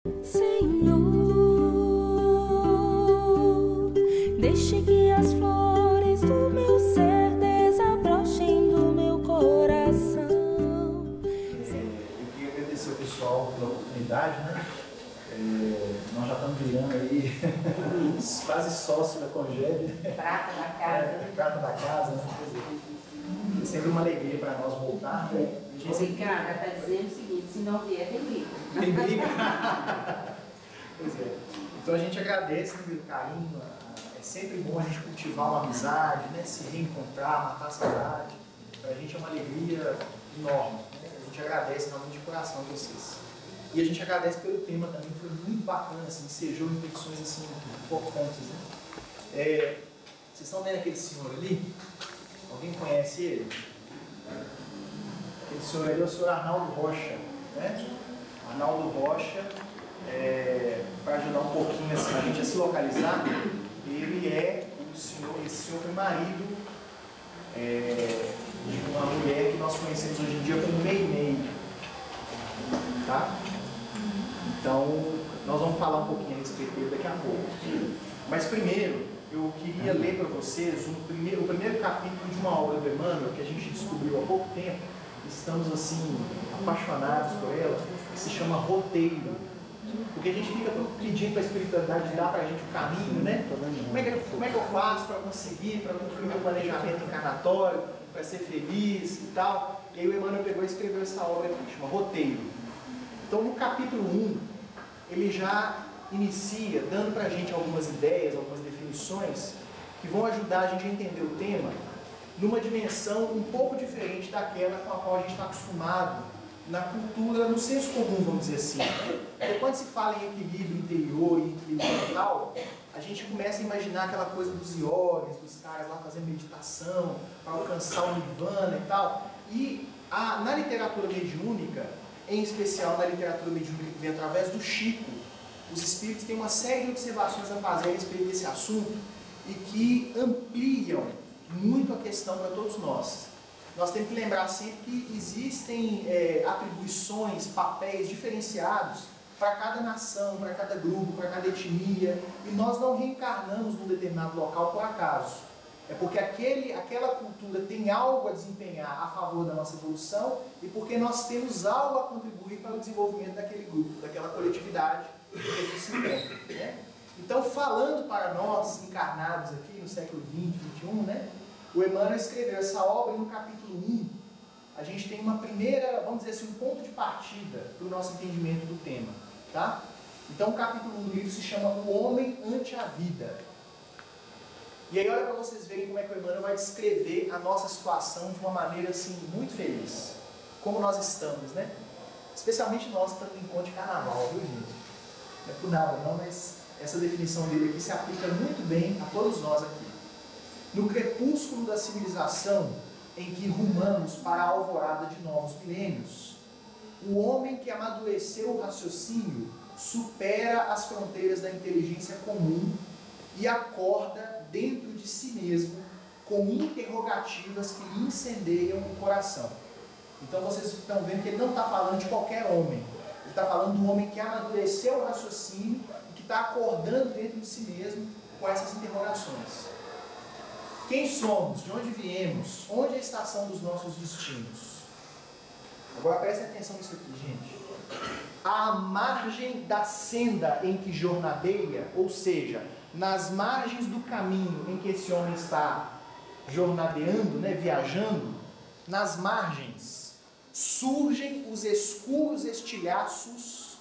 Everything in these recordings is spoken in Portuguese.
Senhor, deixe que as flores do meu ser desabrochem do meu coração. Eu queria agradecer ao pessoal pela oportunidade, né? Nós já estamos virando aí quase sócios da Congeb. Prata da casa. Prata da casa, né? É sempre uma alegria para nós voltar, né? O Ricardo está dizendo o seguinte, se não vier, tem briga. Tem briga? Pois é. Então a gente agradece pelo carinho, é sempre bom a gente cultivar uma amizade, né? Se reencontrar, matar a saudade. Para a gente é uma alegria enorme, né? A gente agradece realmente de coração a vocês. E a gente agradece pelo tema também, que foi muito bacana, assim, ensejou reflexões assim, importantes, né? Vocês estão vendo aquele senhor ali? Alguém conhece ele? Aquele senhor ali é o senhor Arnaldo Rocha, né? Arnaldo Rocha, para ajudar um pouquinho assim, a gente a se localizar, ele é o senhor, esse senhor foi marido de uma mulher que nós conhecemos hoje em dia como Meimei, tá? Então, nós vamos falar um pouquinho a respeito dele daqui a pouco. Mas primeiro, eu queria ler para vocês o primeiro capítulo de uma obra do Emmanuel, que a gente descobriu há pouco tempo, estamos assim, apaixonados por ela, que se chama Roteiro. Porque a gente fica pedindo para a espiritualidade dar para a gente o caminho, né? Como é que eu faço para conseguir, para cumprir meu planejamento encarnatório, para ser feliz e tal. E aí o Emmanuel pegou e escreveu essa obra aqui, chama Roteiro. Então no capítulo 1, ele já inicia dando para a gente algumas ideias, algumas definições que vão ajudar a gente a entender o tema numa dimensão um pouco diferente daquela com a qual a gente está acostumado na cultura, no senso comum, vamos dizer assim. Porque quando se fala em equilíbrio interior e equilíbrio mental, a gente começa a imaginar aquela coisa dos yogis, dos caras lá fazendo meditação para alcançar o nirvana e tal. E na literatura mediúnica, em especial na literatura mediúnica que vem através do Chico, os espíritos têm uma série de observações a fazer a respeito desse assunto e que ampliam muito a questão para todos nós. Nós temos que lembrar sempre que existem atribuições, papéis diferenciados para cada nação, para cada grupo, para cada etnia, e nós não reencarnamos num determinado local por acaso. É porque aquela cultura tem algo a desempenhar a favor da nossa evolução e porque nós temos algo a contribuir para o desenvolvimento daquele grupo, daquela coletividade que a gente se encontra, né? Então, falando para nós, encarnados aqui no século XX, XXI, né? O Emmanuel escreveu essa obra e no capítulo 1 a gente tem uma primeira, vamos dizer assim, um ponto de partida para o nosso entendimento do tema, tá? Então, o capítulo 1 do livro se chama O Homem ante a Vida. E aí, olha para vocês verem como é que o Emmanuel vai descrever a nossa situação de uma maneira, assim, muito feliz. Como nós estamos, né? Especialmente nós que estamos em encontro de carnaval, viu, gente? Não é por nada, não, mas essa definição dele aqui se aplica muito bem a todos nós aqui. No crepúsculo da civilização, em que rumamos para a alvorada de novos milênios, o homem que amadureceu o raciocínio supera as fronteiras da inteligência comum e acorda dentro de si mesmo com interrogativas que lhe incendeiam o coração. Então vocês estão vendo que ele não está falando de qualquer homem. Ele está falando do homem que amadureceu o raciocínio e que está acordando dentro de si mesmo com essas interrogações. Quem somos? De onde viemos? Onde é a estação dos nossos destinos? Agora prestem atenção nisso aqui, gente. À margem da senda em que jornadeia, ou seja, nas margens do caminho em que esse homem está jornadeando, né, viajando, nas margens surgem os escuros estilhaços.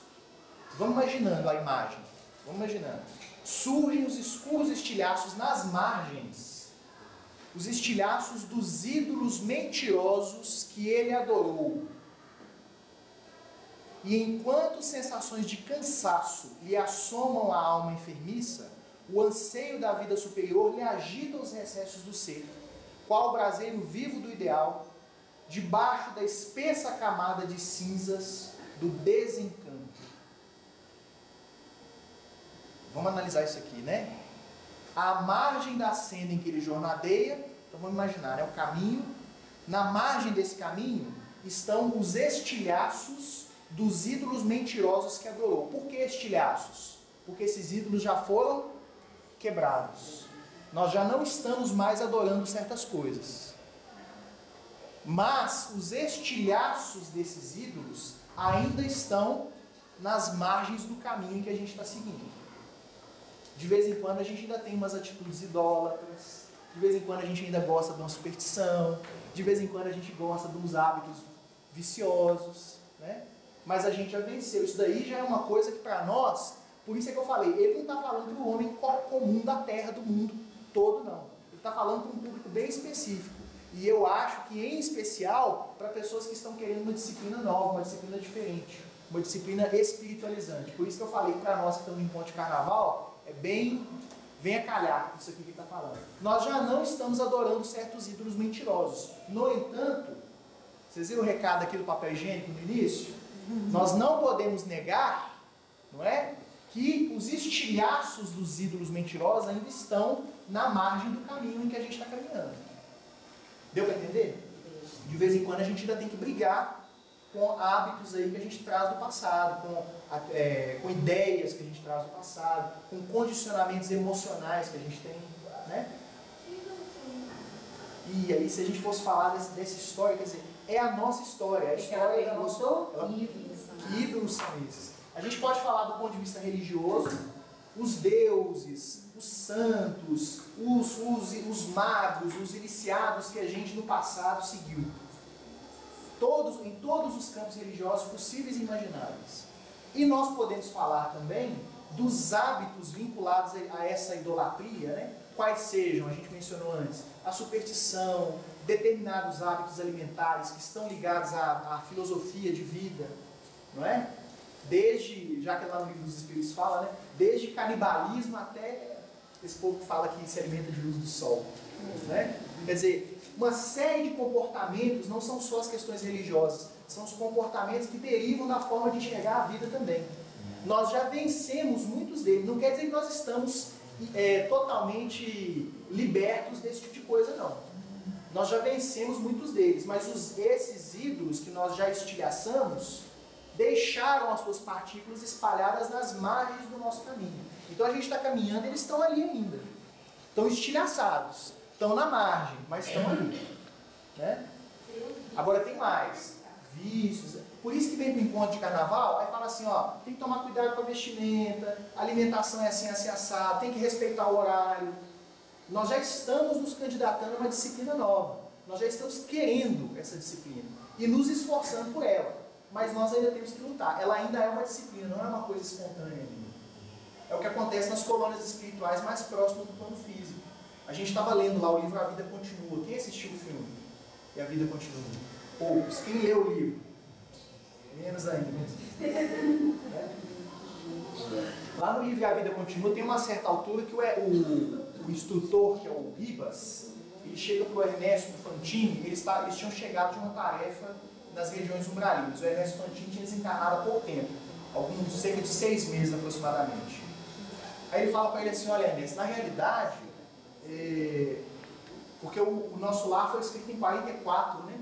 Vamos imaginando a imagem. Vamos imaginando. Surgem os escuros estilhaços nas margens, os estilhaços dos ídolos mentirosos que ele adorou. E enquanto sensações de cansaço lhe assomam a alma enfermiça, o anseio da vida superior lhe agita os recessos do ser, qual braseiro vivo do ideal, debaixo da espessa camada de cinzas do desencanto. Vamos analisar isso aqui, né? À margem da senda em que ele jornadeia, então vamos imaginar, é o caminho. Na margem desse caminho estão os estilhaços dos ídolos mentirosos que adorou. Por que estilhaços? Porque esses ídolos já foram quebrados. Nós já não estamos mais adorando certas coisas. Mas os estilhaços desses ídolos ainda estão nas margens do caminho que a gente está seguindo. De vez em quando a gente ainda tem umas atitudes idólatras, de vez em quando a gente ainda gosta de uma superstição, de vez em quando a gente gosta de uns hábitos viciosos, né? Mas a gente já venceu. Isso daí já é uma coisa que para nós, por isso é que eu falei, ele não está falando para o homem comum da terra, do mundo todo, não. Ele está falando para um público bem específico. E eu acho que, em especial, para pessoas que estão querendo uma disciplina nova, uma disciplina diferente, uma disciplina espiritualizante. Por isso que eu falei que para nós que estamos em ponto de carnaval, vem a calhar isso aqui que ele está falando. Nós já não estamos adorando certos ídolos mentirosos. No entanto, vocês viram o recado aqui do papel higiênico no início? Nós não podemos negar, não é? Que os estilhaços dos ídolos mentirosos ainda estão na margem do caminho em que a gente está caminhando. Deu para entender? De vez em quando a gente ainda tem que brigar com hábitos aí que a gente traz do passado, com ideias que a gente traz do passado, com condicionamentos emocionais que a gente tem, né? E aí, se a gente fosse falar dessa história, quer dizer, é a nossa história, a história da nossa... Que ídolos são esses? A gente pode falar do ponto de vista religioso, os deuses, os santos, os magos, os iniciados que a gente no passado seguiu. Em todos os campos religiosos possíveis e imagináveis. E nós podemos falar também dos hábitos vinculados a essa idolatria, né? Quais sejam, a gente mencionou antes, a superstição, determinados hábitos alimentares que estão ligados à filosofia de vida, não é? Desde, já que lá no livro dos Espíritos fala, né? Desde canibalismo até esse povo que fala que se alimenta de luz do sol, né? Quer dizer, uma série de comportamentos, não são só as questões religiosas, são os comportamentos que derivam da forma de enxergar a vida também. Nós já vencemos muitos deles, não quer dizer que nós estamos totalmente libertos desse tipo de coisa, não. Nós já vencemos muitos deles, mas esses ídolos que nós já estilhaçamos, deixaram as suas partículas espalhadas nas margens do nosso caminho. Então a gente está caminhando, eles estão ali ainda. Estão estilhaçados, estão na margem, mas estão ali. Né? Agora tem mais. Vícios. Por isso que vem para o encontro de carnaval, aí fala assim, ó, tem que tomar cuidado com a vestimenta, a alimentação é assim, assim, assado, tem que respeitar o horário. Nós já estamos nos candidatando a uma disciplina nova. Nós já estamos querendo essa disciplina e nos esforçando por ela. Mas nós ainda temos que lutar. Ela ainda é uma disciplina, não é uma coisa espontânea ainda. É o que acontece nas colônias espirituais mais próximas do plano físico. A gente estava lendo lá o livro A Vida Continua. Quem assistiu o filme? E A Vida Continua? Poucos. Quem leu o livro? Menos ainda. Lá no livro A Vida Continua tem uma certa altura que o instrutor, que é o Ribas, ele chega para o Ernesto Fantini, eles tinham chegado de uma tarefa nas regiões umbralinas. O Ernesto Fantini tinha desencarnado há pouco tempo, cerca de 6 meses aproximadamente. Aí ele fala para ele assim, olha Ernesto, na realidade, porque o nosso lar foi escrito em 44, né?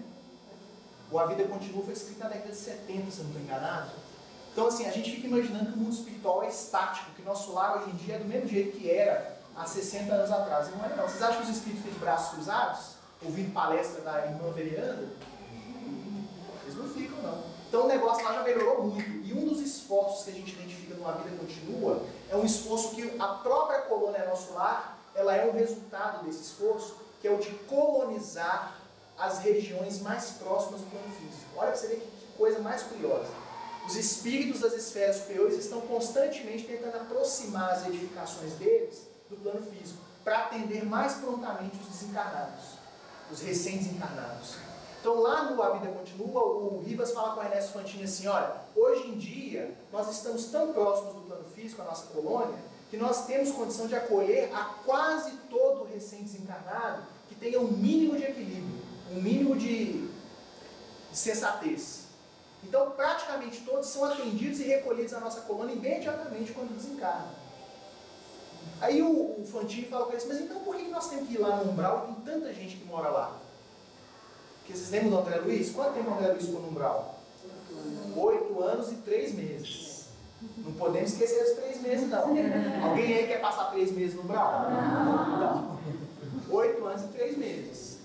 O A Vida Continua foi escrito na década de 70, se eu não estou enganado. Então assim, a gente fica imaginando que o mundo espiritual é estático, que nosso lar hoje em dia é do mesmo jeito que era há 60 anos atrás. E não é não. Vocês acham que os espíritos ficam de braços cruzados, ouvindo palestra da irmã vereanda? Eles não ficam, não. Então o negócio lá já melhorou muito. E um dos esforços que a gente identifica numa Vida Continua é um esforço que a própria colônia Nosso Lar, ela é um resultado desse esforço, que é o de colonizar as regiões mais próximas do plano físico. Olha para você ver que coisa mais curiosa. Os espíritos das esferas superiores estão constantemente tentando aproximar as edificações deles do plano físico, para atender mais prontamente os desencarnados, os recém-desencarnados. Então lá no A Vida Continua, o Ribas fala com o Ernesto Fantini assim, olha, hoje em dia nós estamos tão próximos do plano físico, a nossa colônia, que nós temos condição de acolher a quase todo recém-desencarnado que tenha um mínimo de equilíbrio, um mínimo de sensatez. Então praticamente todos são atendidos e recolhidos na nossa colônia imediatamente quando desencarnam. Aí o Fantini fala para eles, mas então por que nós temos que ir lá no umbral e tem tanta gente que mora lá? Porque vocês lembram do André Luiz? Quanto tempo o André Luiz ficou no umbral? 8 anos e 3 meses. Não podemos esquecer os 3 meses, não. Alguém aí quer passar 3 meses no umbral? Não. 8 anos e 3 meses.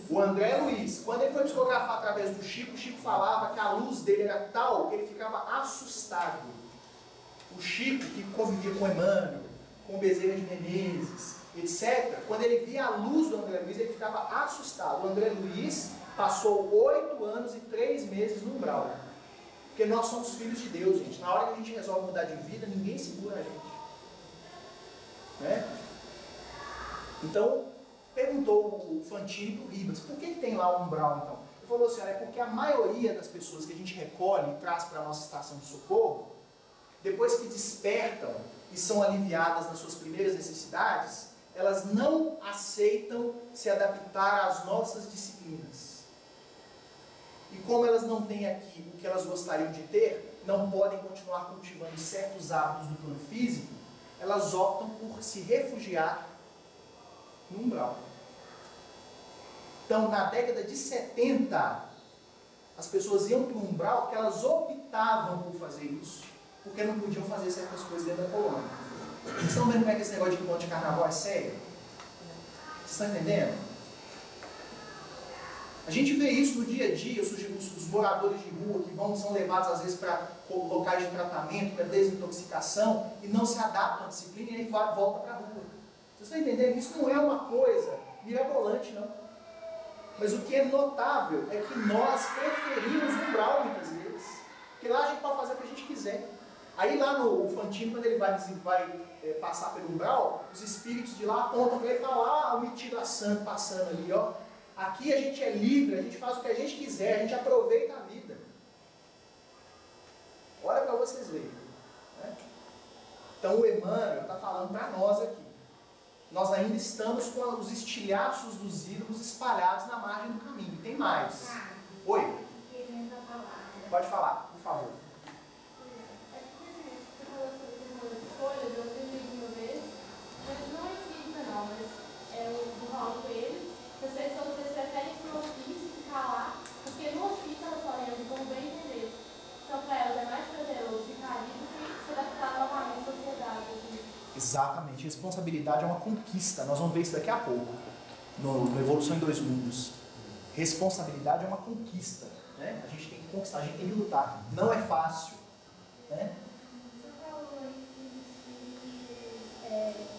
O André Luiz, quando ele foi psicografar através do Chico, o Chico falava que a luz dele era tal que ele ficava assustado. O Chico, que convivia com Emmanuel, com Bezerra de Menezes, etc., quando ele via a luz do André Luiz, ele ficava assustado. O André Luiz passou 8 anos e 3 meses no umbral. Porque nós somos filhos de Deus, gente. Na hora que a gente resolve mudar de vida, ninguém segura a gente. Né? Então, perguntou o Fantini para o Ribas, por que tem lá o umbral então? Ele falou assim, olha, é porque a maioria das pessoas que a gente recolhe e traz para a nossa estação de socorro, depois que despertam e são aliviadas nas suas primeiras necessidades, elas não aceitam se adaptar às nossas disciplinas. E como elas não têm aqui o que elas gostariam de ter, não podem continuar cultivando certos hábitos do plano físico, elas optam por se refugiar no umbral. Então, na década de 70, as pessoas iam para o umbral porque elas optavam por fazer isso, porque não podiam fazer certas coisas dentro da colônia. Vocês estão vendo como é que esse negócio de encontro de carnaval é sério? Vocês estão entendendo? A gente vê isso no dia a dia, os moradores de rua que são levados às vezes para locais de tratamento, para desintoxicação, e não se adaptam à disciplina e aí volta para a rua. Vocês estão entendendo? Isso não é uma coisa mirabolante, não. Mas o que é notável é que nós preferimos o umbral muitas vezes. Porque lá a gente pode fazer o que a gente quiser. Aí lá no Fantino, quando ele vai passar pelo umbral, os espíritos de lá apontam para ele e falam, ah, o metido a santo passando ali, ó. Aqui a gente é livre, a gente faz o que a gente quiser, a gente aproveita a vida. Olha para vocês verem. Né? Então o Emmanuel está falando para nós aqui. Nós ainda estamos com os estilhaços dos ídolos espalhados na margem do caminho. E tem mais. Oi? Pode falar, por favor. Você falou sobre questão das escolhas, eu entendi uma vez, mas não é espírita não, mas eu vou falar com ele, que as pessoas preferem ir para o ofício, ficar lá, porque no ofício elas podem agir como bem entender. Então para elas é mais prazeroso ficar ali do que se adaptar novamente à sociedade. Assim. Exatamente, responsabilidade é uma conquista, nós vamos ver isso daqui a pouco, no Evolução em Dois Mundos. Responsabilidade é uma conquista, né? A gente tem que conquistar, a gente tem que lutar, não é fácil, né? Você falou aí que os espíritos,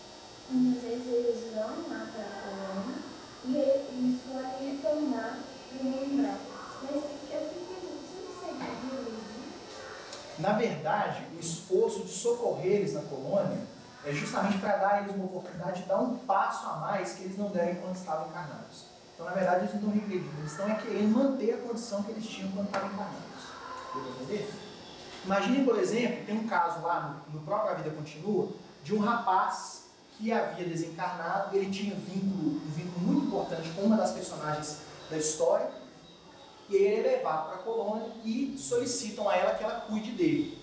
muitas vezes eles vão lá para a colônia e eles podem retornar para o umbral, mas eu fico pensando, isso não seria biologia? Na verdade, o esforço de socorrer eles na colônia é justamente para dar a eles uma oportunidade de dar um passo a mais que eles não deram enquanto estavam encarnados. Então, na verdade, eles não estão regredindo, eles estão querendo manter a condição que eles tinham quando estavam encarnados. Deu para entender? Imagine, por exemplo, tem um caso lá no próprio A Vida Continua, de um rapaz que havia desencarnado, ele tinha um vínculo muito importante com uma das personagens da história, e ele é levado para a colônia e solicitam a ela que ela cuide dele.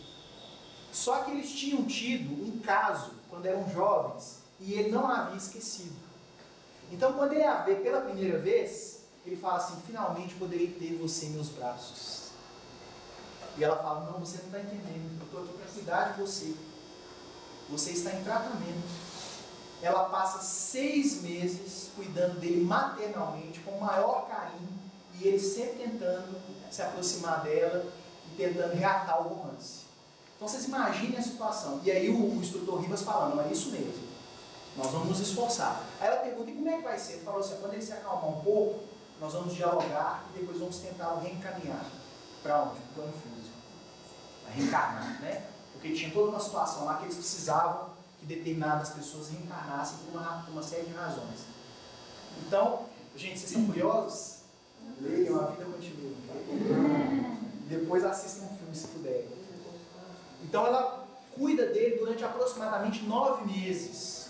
Só que eles tinham tido um caso quando eram jovens e ele não havia esquecido. Então, quando ele a vê pela primeira vez, ele fala assim, finalmente poderei ter você em meus braços. E ela fala, não, você não está entendendo, eu estou aqui para cuidar de você. Você está em tratamento. Ela passa 6 meses cuidando dele maternalmente, com o maior carinho, e ele sempre tentando se aproximar dela e tentando reatar o romance. Então vocês imaginem a situação. E aí o instrutor Ribas falando, não é isso mesmo. Nós vamos nos esforçar. Aí ela pergunta, e como é que vai ser? Ele falou assim, quando ele se acalmar um pouco, nós vamos dialogar e depois vamos tentar reencaminhar. Para onde? Para o plano físico. Para reencarnar, né? Porque tinha toda uma situação lá que eles precisavam que determinadas pessoas reencarnassem por uma série de razões. Então, gente, vocês estão curiosos? Leiam, A Vida Continua. Depois assistam um filme se puderem. Então ela cuida dele durante aproximadamente 9 meses.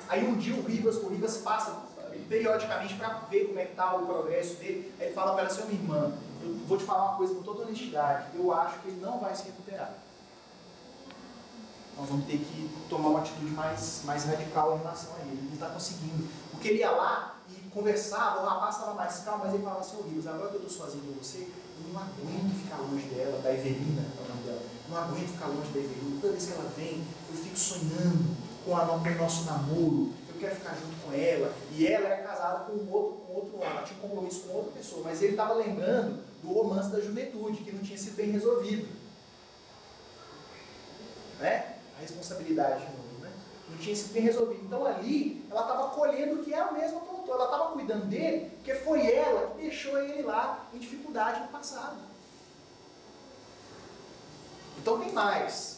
Aí um dia o Ribas passa periodicamente para ver como é que está o progresso dele. Aí ele fala para ela assim, minha irmã, eu vou te falar uma coisa com toda honestidade, eu acho que ele não vai se recuperar. Nós vamos ter que tomar uma atitude mais radical em relação a ele. Ele não está conseguindo. Porque ele ia lá e conversava, o rapaz estava mais calmo, mas ele falava assim, Ribas, agora que eu estou sozinho com você, Eu não aguento ficar longe dela, da Evelina, é o nome dela. Eu não aguento ficar longe da Evelina. Toda vez que ela vem, eu fico sonhando com o nosso namoro. Eu quero ficar junto com ela. E ela era casada com outro homem, ela tinha um compromisso com outra pessoa. Mas ele estava lembrando do romance da juventude, que não tinha sido bem resolvido. Né? A responsabilidade de novo, né? Não tinha sido bem resolvido. Então ali, ela estava colhendo o que ela mesma plantou. Ela estava cuidando dele, porque foi ela que deixou ele lá em dificuldade no passado. Então tem mais.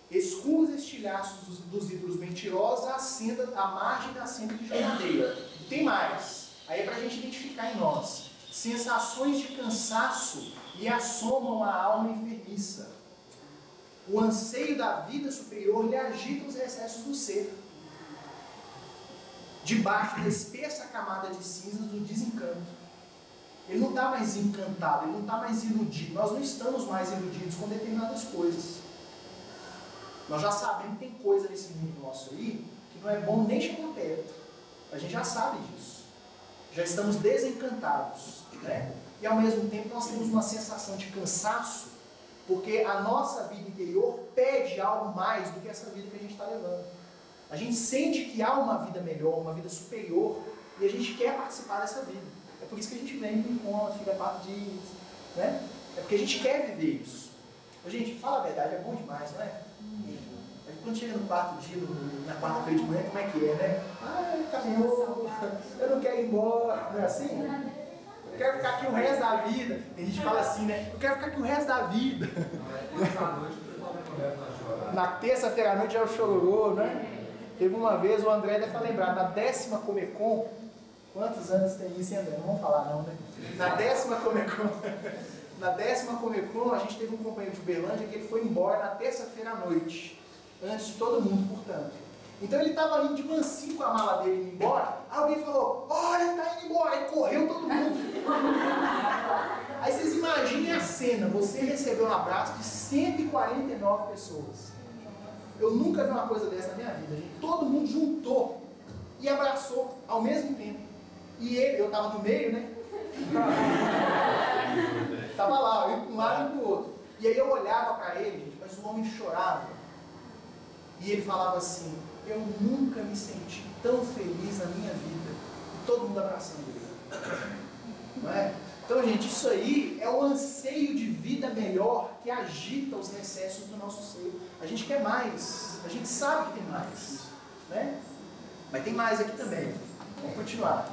Escura os estilhaços dos ídolos mentirosos à margem da senda de jornadeira. E tem mais. Aí é para a gente identificar em nós. Sensações de cansaço lhe assomam a alma enfermiça. O anseio da vida superior lhe agita os recessos do ser. Debaixo da espessa camada de cinzas do desencanto. Ele não está mais encantado, ele não está mais iludido. Nós não estamos mais iludidos com determinadas coisas. Nós já sabemos que tem coisa nesse mundo nosso aí que não é bom nem chegar perto. A gente já sabe disso. Já estamos desencantados, né? E ao mesmo tempo nós temos uma sensação de cansaço, porque a nossa vida interior pede algo mais do que essa vida que a gente está levando. A gente sente que há uma vida melhor, uma vida superior, e a gente quer participar dessa vida. É por isso que a gente vem no encontro, fica parte disso, né? É porque a gente quer viver isso. Gente, fala a verdade, é bom demais, não é? Quando chega no quarto dia, na quarta-feira de manhã, como é que é, né? Ai, acabou, eu não quero ir embora, não é assim? Eu quero ficar aqui o resto da vida. Tem gente que fala assim, né? Eu quero ficar aqui o resto da vida. Na terça-feira à noite é o chororô, né? Teve uma vez, o André deve lembrar, na 10ª Comic Con, quantos anos tem isso, André? Não vamos falar não, né? Na 10ª Comic Con, na 10ª Comic Con, a gente teve um companheiro de Uberlândia que ele foi embora na terça-feira à noite. Antes de todo mundo, portanto. Então ele estava indo de mansinho com a mala dele indo embora. Alguém falou, olha, tá indo embora. Aí correu todo mundo. Aí vocês imaginem a cena. Você recebeu um abraço de 149 pessoas. Eu nunca vi uma coisa dessa na minha vida, gente. Todo mundo juntou e abraçou ao mesmo tempo. E ele, eu estava no meio, né? Estava lá, eu ia para um lado e para o outro. E aí eu olhava para ele, gente, mas o homem chorava. E ele falava assim, eu nunca me senti tão feliz na minha vida. E todo mundo abraçando ele. Não é? Então, gente, isso aí é o anseio de vida melhor que agita os recessos do nosso ser. A gente quer mais. A gente sabe que tem mais. Né? Mas tem mais aqui também. Vamos continuar.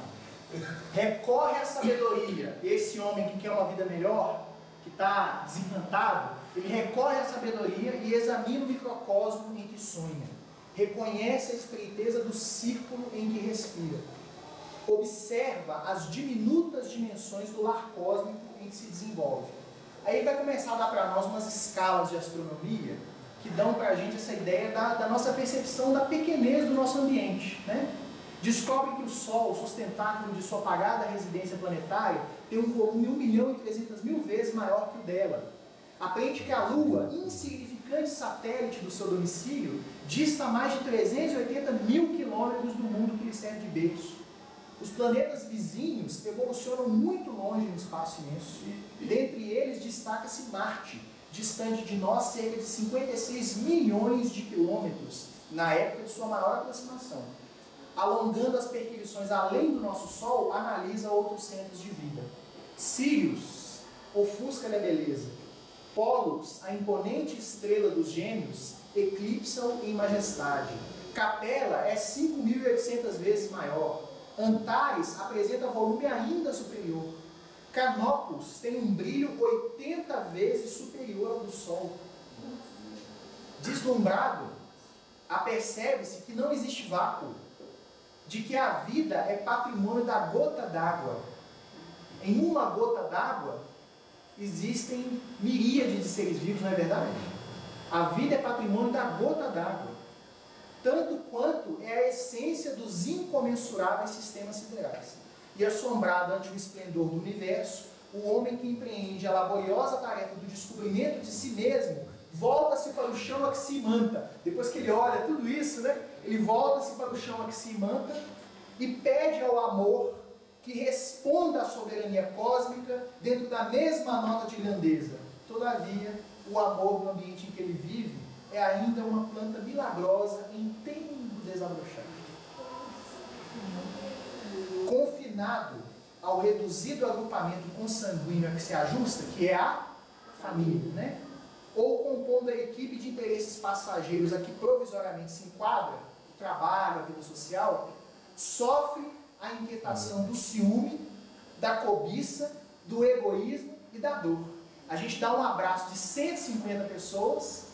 Recorre à sabedoria. Esse homem que quer uma vida melhor, que está desencantado, ele recorre à sabedoria e examina o microcosmo em que sonha. Reconhece a estreiteza do círculo em que respira. Observa as diminutas dimensões do lar cósmico em que se desenvolve. Aí ele vai começar a dar para nós umas escalas de astronomia que dão para a gente essa ideia da nossa percepção da pequenez do nosso ambiente, né? Descobre que o Sol, o sustentáculo de sua apagada residência planetária, tem um volume 1.300.000 vezes maior que o dela. Aprende que a Lua, insignificante satélite do seu domicílio, dista mais de 380.000 quilômetros do mundo que lhe serve de berço. Os planetas vizinhos evolucionam muito longe no espaço imenso. Dentre eles destaca-se Marte, distante de nós cerca de 56 milhões de quilômetros na época de sua maior aproximação. Alongando as perquisições além do nosso Sol, analisa outros centros de vida. Sirius ofusca-lhe a beleza. Pollux, a imponente estrela dos gêmeos, eclipsa-o em majestade. Capela é 5.800 vezes maior. Antares apresenta volume ainda superior. Canopus tem um brilho 80 vezes superior ao do Sol. Deslumbrado, apercebe-se que não existe vácuo, de que a vida é patrimônio da gota d'água. Em uma gota d'água existem miríades de seres vivos, não é verdade? A vida é patrimônio da gota d'água, tanto quanto é a essência dos incomensuráveis sistemas siderais. E assombrado ante o esplendor do universo, o homem que empreende a laboriosa tarefa do descobrimento de si mesmo, volta-se para o chão a que se imanta. Depois que ele olha tudo isso, né? Ele volta-se para o chão a que se imanta e pede ao amor que responda à soberania cósmica dentro da mesma nota de grandeza. Todavia, o amor no ambiente em que ele vive é ainda uma planta milagrosa em tempo desabrochado. Confinado ao reduzido agrupamento consanguíneo a que se ajusta, que é a família, né? Ou compondo a equipe de interesses passageiros a que provisoriamente se enquadra, o trabalho, a vida social, sofre a inquietação do ciúme, da cobiça, do egoísmo e da dor. A gente dá um abraço de 150 pessoas,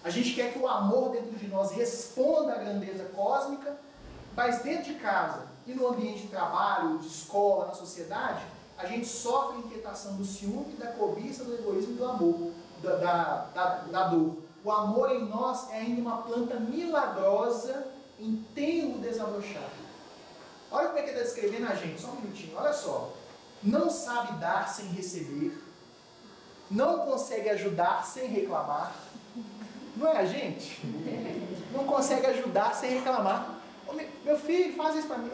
a gente quer que o amor dentro de nós responda à grandeza cósmica, mas dentro de casa e no ambiente de trabalho, de escola, na sociedade, a gente sofre a inquietação do ciúme, da cobiça, do egoísmo e do amor, da dor. O amor em nós é ainda uma planta milagrosa em tenro desabrochado. Olha como é que ele está descrevendo a gente, só um minutinho, olha só. Não sabe dar sem receber, não consegue ajudar sem reclamar. Não é a gente? Não consegue ajudar sem reclamar. Meu filho, faz isso para mim.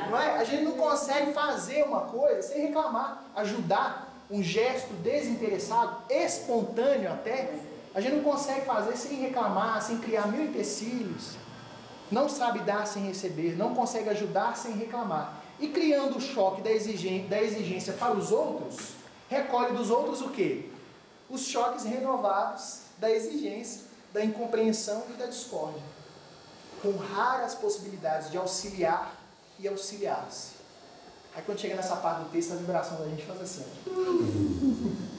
Não é? A gente não consegue fazer uma coisa sem reclamar. Ajudar, um gesto desinteressado, espontâneo até, a gente não consegue fazer sem reclamar, sem criar mil empecilhos. Não sabe dar sem receber, não consegue ajudar sem reclamar. E criando o choque da exigência para os outros, recolhe dos outros o quê? Os choques renovados da exigência, da incompreensão e da discórdia, com raras possibilidades de auxiliar e auxiliar-se. Aí quando chega nessa parte do texto, a vibração da gente faz assim.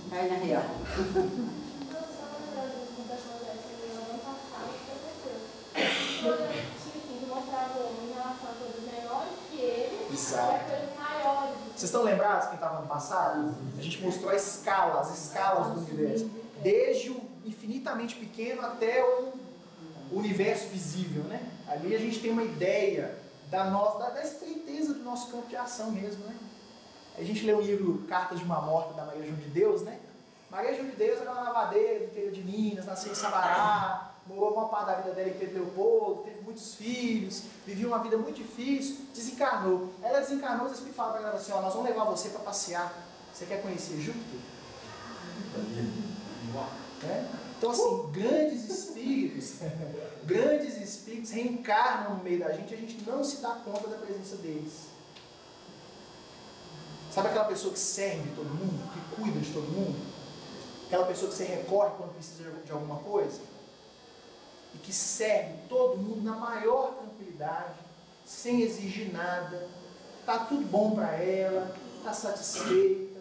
Vai na real. Mostrava o homem em relação a coisas menores que ele, exato, e a coisas maiores. Vocês estão lembrados quem estava no passado? A gente mostrou as escalas do universo. Desde o infinitamente pequeno até o universo visível, né? Ali a gente tem uma ideia da estreiteza do nosso campo de ação mesmo, né? A gente lê o livro Cartas de uma Morta, da Maria João de Deus, né? Maria João de Deus era uma lavadeira do interior de Minas, nasceu em Sabará, morou uma parte da vida dela em Pedro Leopoldo, teve muitos filhos, vivia uma vida muito difícil, desencarnou. Ela desencarnou, os espíritos falaram para ela assim, ó, nós vamos levar você para passear. Você quer conhecer Júpiter? É? Então assim, grandes espíritos reencarnam no meio da gente e a gente não se dá conta da presença deles. Sabe aquela pessoa que serve todo mundo, que cuida de todo mundo? Aquela pessoa que você recorre quando precisa de alguma coisa? E que serve todo mundo na maior tranquilidade, sem exigir nada, está tudo bom para ela, está satisfeita.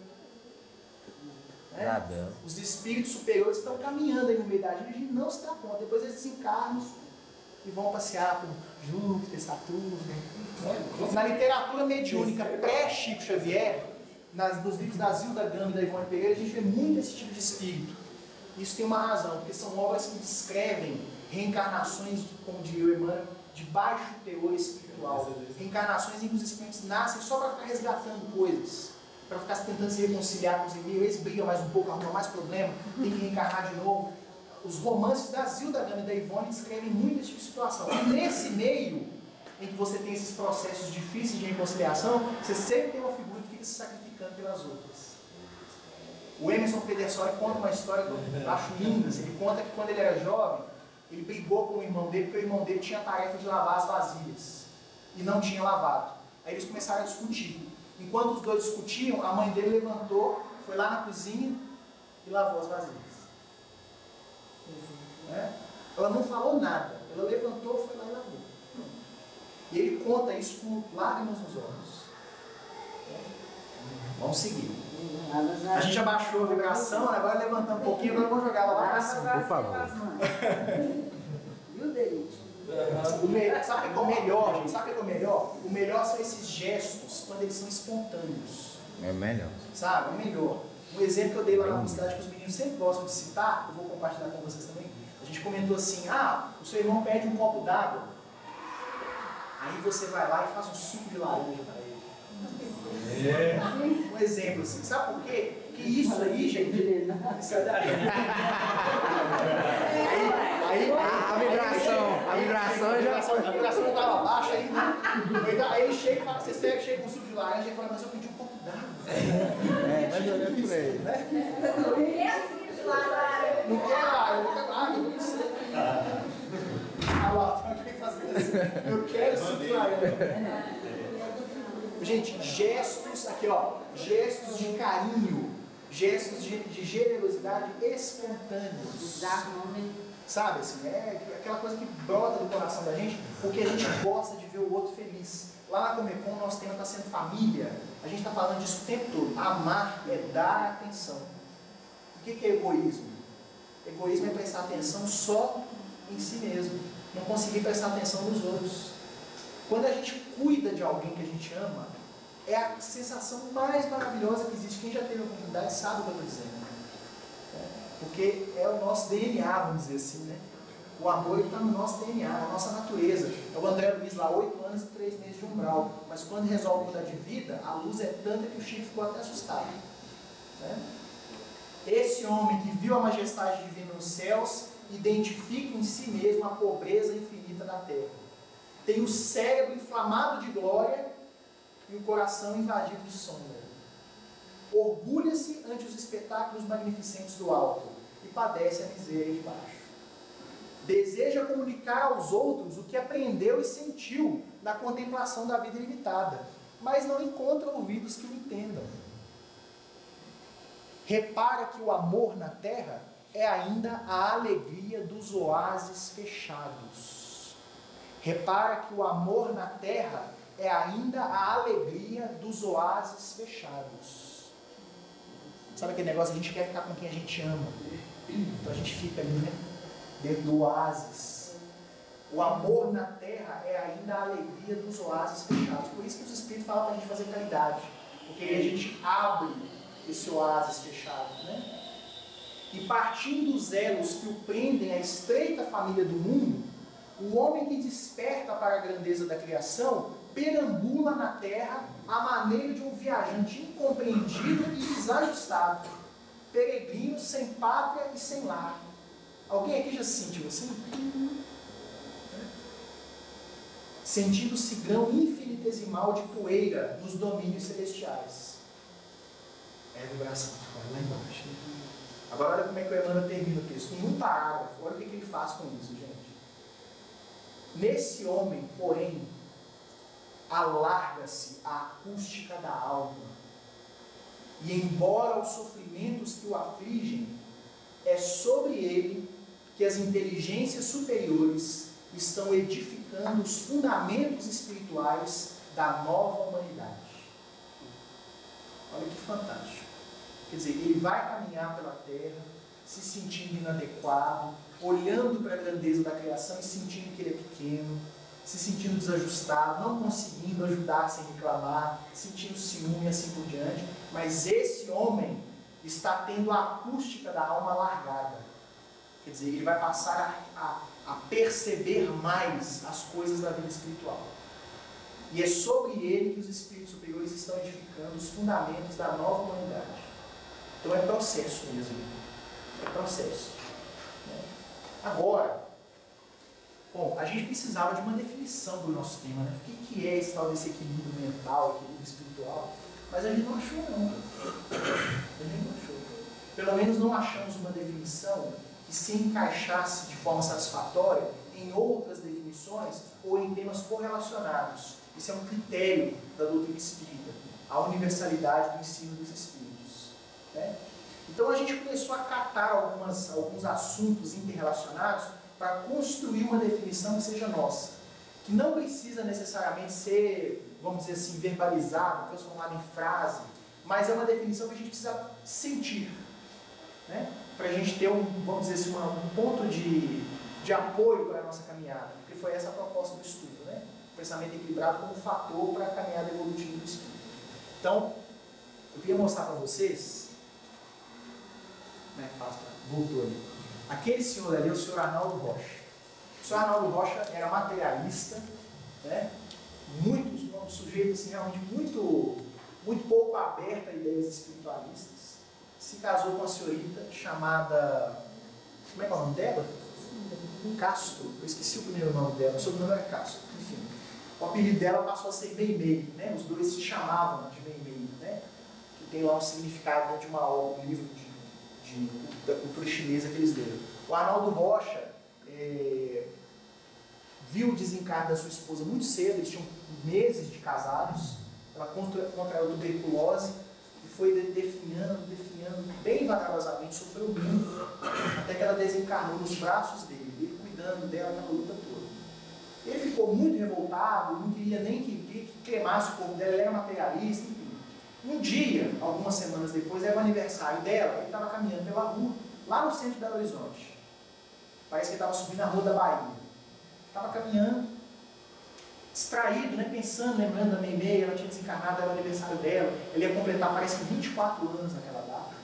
Né? Os espíritos superiores estão caminhando aí no meio da gente, a gente não se dá conta. Depois eles desencarnam e vão passear por Júpiter, Saturno. Né? Na literatura mediúnica pré-Chico Xavier, nos livros da Zilda Gama e da Ivone Pereira, a gente vê muito esse tipo de espírito. Isso tem uma razão, porque são obras que descrevem reencarnações, como diria o Emmanuel, de baixo teor espiritual. Reencarnações em que os espíritos nascem só para ficar resgatando coisas, para ficar tentando se reconciliar com os inimigos, eles brigam mais um pouco, arrumam mais problema, tem que reencarnar de novo. Os romances da Zilda Gama e da Ivone descrevem muito esse tipo de situação. E nesse meio, em que você tem esses processos difíceis de reconciliação, você sempre tem uma figura que fica se sacrificando pelas outras. O Emerson Pedersoli conta uma história que eu acho linda. Ele conta que quando ele era jovem, ele brigou com o irmão dele, porque o irmão dele tinha a tarefa de lavar as vasilhas e não tinha lavado. Aí eles começaram a discutir. Enquanto os dois discutiam, a mãe dele levantou, foi lá na cozinha e lavou as vasilhas. Ela não falou nada, ela levantou, foi lá e lavou. E ele conta isso com lágrimas nos olhos. Vamos seguir. A gente abaixou a vibração, agora levantamos um pouquinho, agora vamos jogar lá para cima. Por favor. Viu, Delite? Sabe o que é o melhor, gente? Sabe o que é o melhor? O melhor são esses gestos quando eles são espontâneos. É melhor. Sabe? O melhor. Um exemplo que eu dei lá na universidade que os meninos sempre gostam de citar, eu vou compartilhar com vocês também. A gente comentou assim, o seu irmão pede um copo d'água. Aí você vai lá e faz um suco de laranja para ele. Um exemplo assim, sabe por quê? Porque isso aí, gente, isso é da gente. A vibração já estava baixa aí, né? Então, aí ele chega e fala, você chega com um suco de laranja e fala, mas eu pedi um copo d'água. Mas eu olhei pra ele. Né? Não quero laranja. Não quero água, eu quero água, eu não sei. Ah lá, tem que fazer assim. Eu quero suco de laranja. Gente, gestos, aqui ó, gestos de carinho, gestos de generosidade espontâneos. Sabe assim, é aquela coisa que brota do coração da gente, porque a gente gosta de ver o outro feliz. Lá na Comic Con, nosso tema está sendo família, a gente está falando disso o tempo todo. Amar é dar atenção. O que é egoísmo? Egoísmo é prestar atenção só em si mesmo, não conseguir prestar atenção nos outros. Quando a gente cuida de alguém que a gente ama, é a sensação mais maravilhosa que existe. Quem já teve a oportunidade sabe o que eu estou dizendo. Porque é o nosso DNA, vamos dizer assim, né? O amor está no nosso DNA, na nossa natureza. É o André Luiz lá, 8 anos e 3 meses de umbral. Mas quando resolve mudar de vida, a luz é tanta que o Chico ficou até assustado. Né? Esse homem que viu a majestade divina nos céus, identifica em si mesmo a pobreza infinita da terra. Tem o cérebro inflamado de glória e o coração invadido de sombra. Orgulha-se ante os espetáculos magnificentes do alto e padece a miséria de baixo. Deseja comunicar aos outros o que aprendeu e sentiu na contemplação da vida ilimitada, mas não encontra ouvidos que o entendam. Repara que o amor na terra é ainda a alegria dos oásis fechados. Repara que o amor na terra é ainda a alegria dos oásis fechados. Sabe aquele negócio, a gente quer ficar com quem a gente ama. Então a gente fica ali, né? Dentro do oásis. O amor na terra é ainda a alegria dos oásis fechados. Por isso que os Espíritos falam para a gente fazer caridade. Porque aí a gente abre esse oásis fechado, né? E partindo dos elos que o prendem à estreita família do mundo, o homem que desperta para a grandeza da criação perambula na terra à maneira de um viajante incompreendido e desajustado, peregrino sem pátria e sem lar. Alguém aqui já se sentiu assim? Sentindo-se grão infinitesimal de poeira nos domínios celestiais. É a vibração que fica lá embaixo. Agora olha como é que o Emmanuel termina o texto. Em um parágrafo, olha o que ele faz com isso, gente. Nesse homem, porém, alarga-se a acústica da alma. E embora os sofrimentos que o afligem, é sobre ele que as inteligências superiores estão edificando os fundamentos espirituais da nova humanidade. Olha que fantástico. Quer dizer, ele vai caminhar pela terra, se sentindo inadequado, olhando para a grandeza da criação e sentindo que ele é pequeno, se sentindo desajustado, não conseguindo ajudar sem reclamar, sentindo ciúme e assim por diante. Mas esse homem está tendo a acústica da alma largada. Quer dizer, ele vai passar a perceber mais as coisas da vida espiritual. E é sobre ele que os espíritos superiores estão edificando os fundamentos da nova humanidade. Então é processo mesmo. É processo. Agora, bom, a gente precisava de uma definição do nosso tema, né? O que é esse tal desse equilíbrio mental, equilíbrio espiritual? Mas a gente não achou, não. A gente não achou. Pelo menos não achamos uma definição que se encaixasse de forma satisfatória em outras definições ou em temas correlacionados. Isso é um critério da doutrina espírita, a universalidade do ensino dos espíritos. Né? Então a gente começou a catar alguns assuntos interrelacionados para construir uma definição que seja nossa, que não precisa necessariamente ser, vamos dizer assim, verbalizada, transformada em frase, mas é uma definição que a gente precisa sentir, né? Para a gente ter vamos dizer assim, um ponto de apoio para a nossa caminhada, porque foi essa a proposta do estudo, né? O pensamento equilibrado como fator para a caminhada evolutiva do espírito. Então, eu queria mostrar para vocês, voltou ali. Aquele senhor ali é o senhor Arnaldo Rocha. O senhor Arnaldo Rocha era materialista, né? Um sujeito assim, realmente muito pouco aberto a ideias espiritualistas. Se casou com uma senhorita chamada, como é que é o nome dela? Castro. Eu esqueci o primeiro nome dela, o sobrenome era Castro. Enfim, O apelido dela passou a ser Meimei, né? Os dois se chamavam de Meimei, né? Que tem lá um significado de uma obra, um livro da cultura chinesa que eles leram. O Arnaldo Rocha viu o desencarne da sua esposa muito cedo, eles tinham meses de casados, ela contraiu tuberculose e foi definhando, bem vagarosamente, sofreu muito, até que ela desencarnou nos braços dele, ele cuidando dela naquela luta toda. Ele ficou muito revoltado, não queria nem que cremasse o corpo dela, ele era materialista, enfim. Um dia, algumas semanas depois, era o aniversário dela, ele estava caminhando pela rua, lá no centro de Belo Horizonte. Parece que ele estava subindo a rua da Bahia. Estava caminhando, distraído, né, pensando, lembrando da Meimei, ela tinha desencarnado, era o aniversário dela, ele ia completar, parece que 24 anos naquela data.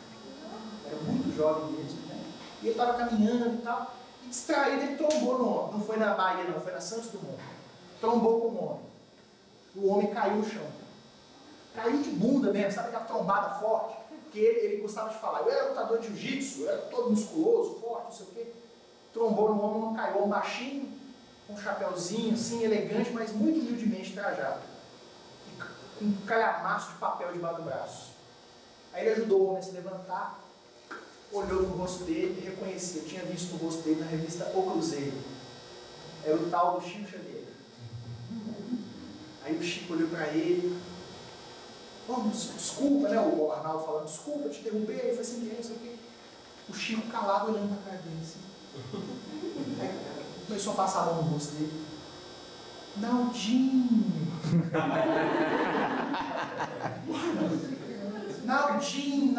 Era muito jovem mesmo, né? E ele estava caminhando e tal, e distraído, ele trombou no homem. Não foi na Bahia, não, foi na Santos Dumont. Trombou com o homem. O homem caiu no chão. Caiu de bunda mesmo, sabe aquela trombada forte? Porque ele gostava de falar, eu era lutador de jiu-jitsu, eu era todo musculoso, forte, não sei o quê. Trombou no homem, não caiu, um baixinho, com um chapéuzinho, assim, elegante, mas muito humildemente trajado. Com um calhamaço de papel debaixo do braço. Aí ele ajudou o homem a se levantar, olhou no rosto dele e reconheceu. Eu tinha visto o rosto dele na revista O Cruzeiro. Era o tal do Chico Xavier. Aí o Chico olhou para ele. Oh, desculpa, né? O Arnaldo falando, desculpa te interromper, foi sem querer, não sei o quê. O Chico calado olhando para a cara dele assim. Aí começou a passar a mão no rosto dele. Naldinho! Naldinho,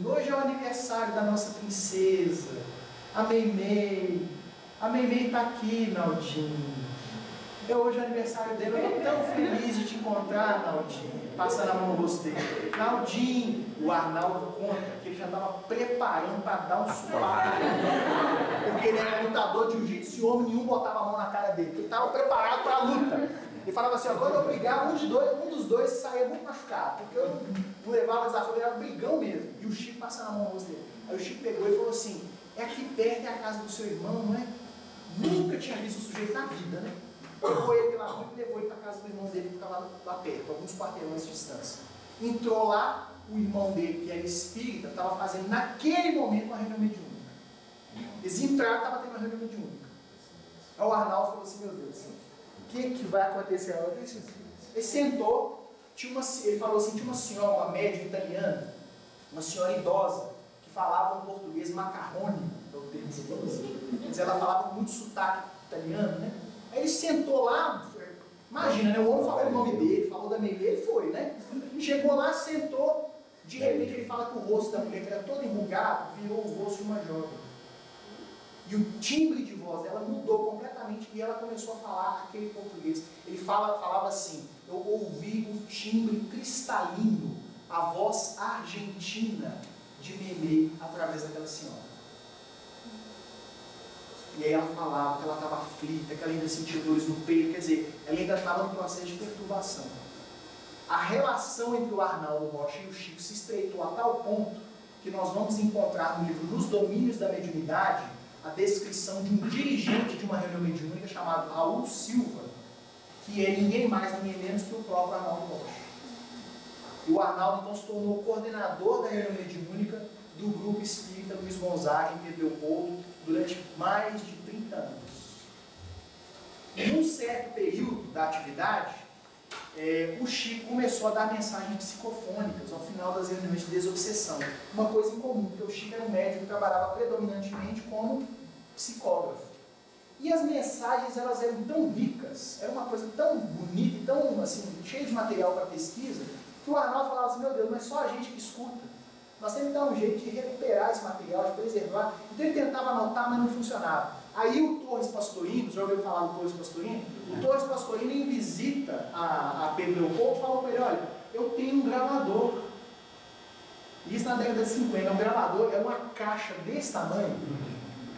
hoje é o aniversário da nossa princesa, a Meimei. A Meimei está aqui, Naldinho. Hoje é o aniversário dele, eu estou tão feliz de te encontrar, Naldinho. Passando a mão no rosto dele. Naldinho, o Arnaldo conta que ele já estava preparando para dar um supapo. Porque ele era lutador de jiu-jitsu e homem nenhum botava a mão na cara dele. Ele estava preparado para a luta. Ele falava assim, ó, quando eu brigar, um dos dois saía muito machucado. Porque eu não levava desafio, ele era brigão mesmo. E o Chico passando a mão no rosto dele. Aí o Chico pegou e falou assim, é aqui perto, é a casa do seu irmão, não é? Nunca tinha visto o sujeito na vida, né? Pegou ele pela rua e levou ele para a casa do irmão dele, que ficava lá perto, alguns quarteirões de distância. Entrou lá, o irmão dele, que era espírita, estava fazendo naquele momento uma reunião mediúnica. Eles entraram, estava tendo uma reunião mediúnica. Aí o Arnaldo falou assim, meu Deus, o que vai acontecer agora? Ele sentou, ele falou assim, tinha uma senhora, uma médium italiana, uma senhora idosa, que falava um português macarrônico, mas ela falava com muito sotaque italiano, né? Aí ele sentou lá, imagina, né? O homem falou o nome dele, falou da Meimei, ele foi, né? Chegou lá, sentou, de repente ele fala que o rosto da mulher, que era todo enrugado, virou o rosto de uma jovem. E o timbre de voz dela mudou completamente e ela começou a falar aquele português. Ele falava assim, eu ouvi o timbre cristalino, a voz argentina de Meimei através daquela senhora. E aí ela falava que ela estava aflita, que ela ainda sentia dores no peito, quer dizer, ela ainda estava no processo de perturbação. A relação entre o Arnaldo Rocha e o Chico se estreitou a tal ponto que nós vamos encontrar no livro Nos Domínios da Mediunidade a descrição de um dirigente de uma reunião mediúnica chamado Raul Silva, que é ninguém mais, ninguém menos que o próprio Arnaldo Rocha. E o Arnaldo então se tornou coordenador da reunião mediúnica do grupo espírita Luiz Gonzaga em Pedro Leopoldo durante mais de 30 anos. Em um certo período da atividade, o Chico começou a dar mensagens psicofônicas ao final das reuniões de desobsessão. Uma coisa incomum, porque o Chico era um médico que trabalhava predominantemente como psicógrafo. E as mensagens elas eram tão ricas, era uma coisa tão bonita e tão assim, cheia de material para pesquisa, que o Arnaldo falava assim, meu Deus, mas só a gente que escuta. Nós temos que dar um jeito de recuperar esse material, de preservar. Então ele tentava anotar, mas não funcionava. Aí o Torres Pastorino, já ouviu falar do Torres Pastorino? O Torres Pastorino, em visita a Pedro Leopoldo, falou para ele, olha, eu tenho um gravador. Isso na década de 50, um gravador, é uma caixa desse tamanho.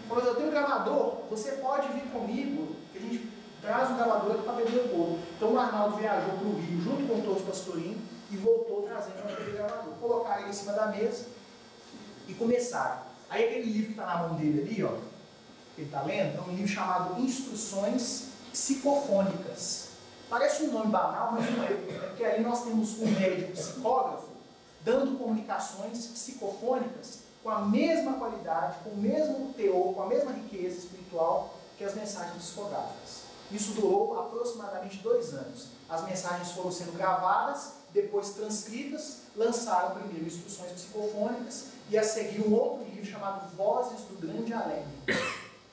Falou, eu tenho um gravador, você pode vir comigo, que a gente traz um gravador aqui para Pedro Leopoldo. Então o Arnaldo viajou para o Rio, junto com o Torres Pastorino, e voltou trazendo aquele gravador. Colocaram ele em cima da mesa e começaram. Aí aquele livro que está na mão dele ali, ó, que ele está lendo, é um livro chamado Instruções Psicofônicas. Parece um nome banal, mas não é. É porque aí nós temos um médico psicógrafo dando comunicações psicofônicas com a mesma qualidade, com o mesmo teor, com a mesma riqueza espiritual que as mensagens psicográficas. Isso durou aproximadamente 2 anos. As mensagens foram sendo gravadas, depois transcritas, lançaram primeiro instruções psicofônicas e a seguir um outro livro chamado Vozes do Grande Além.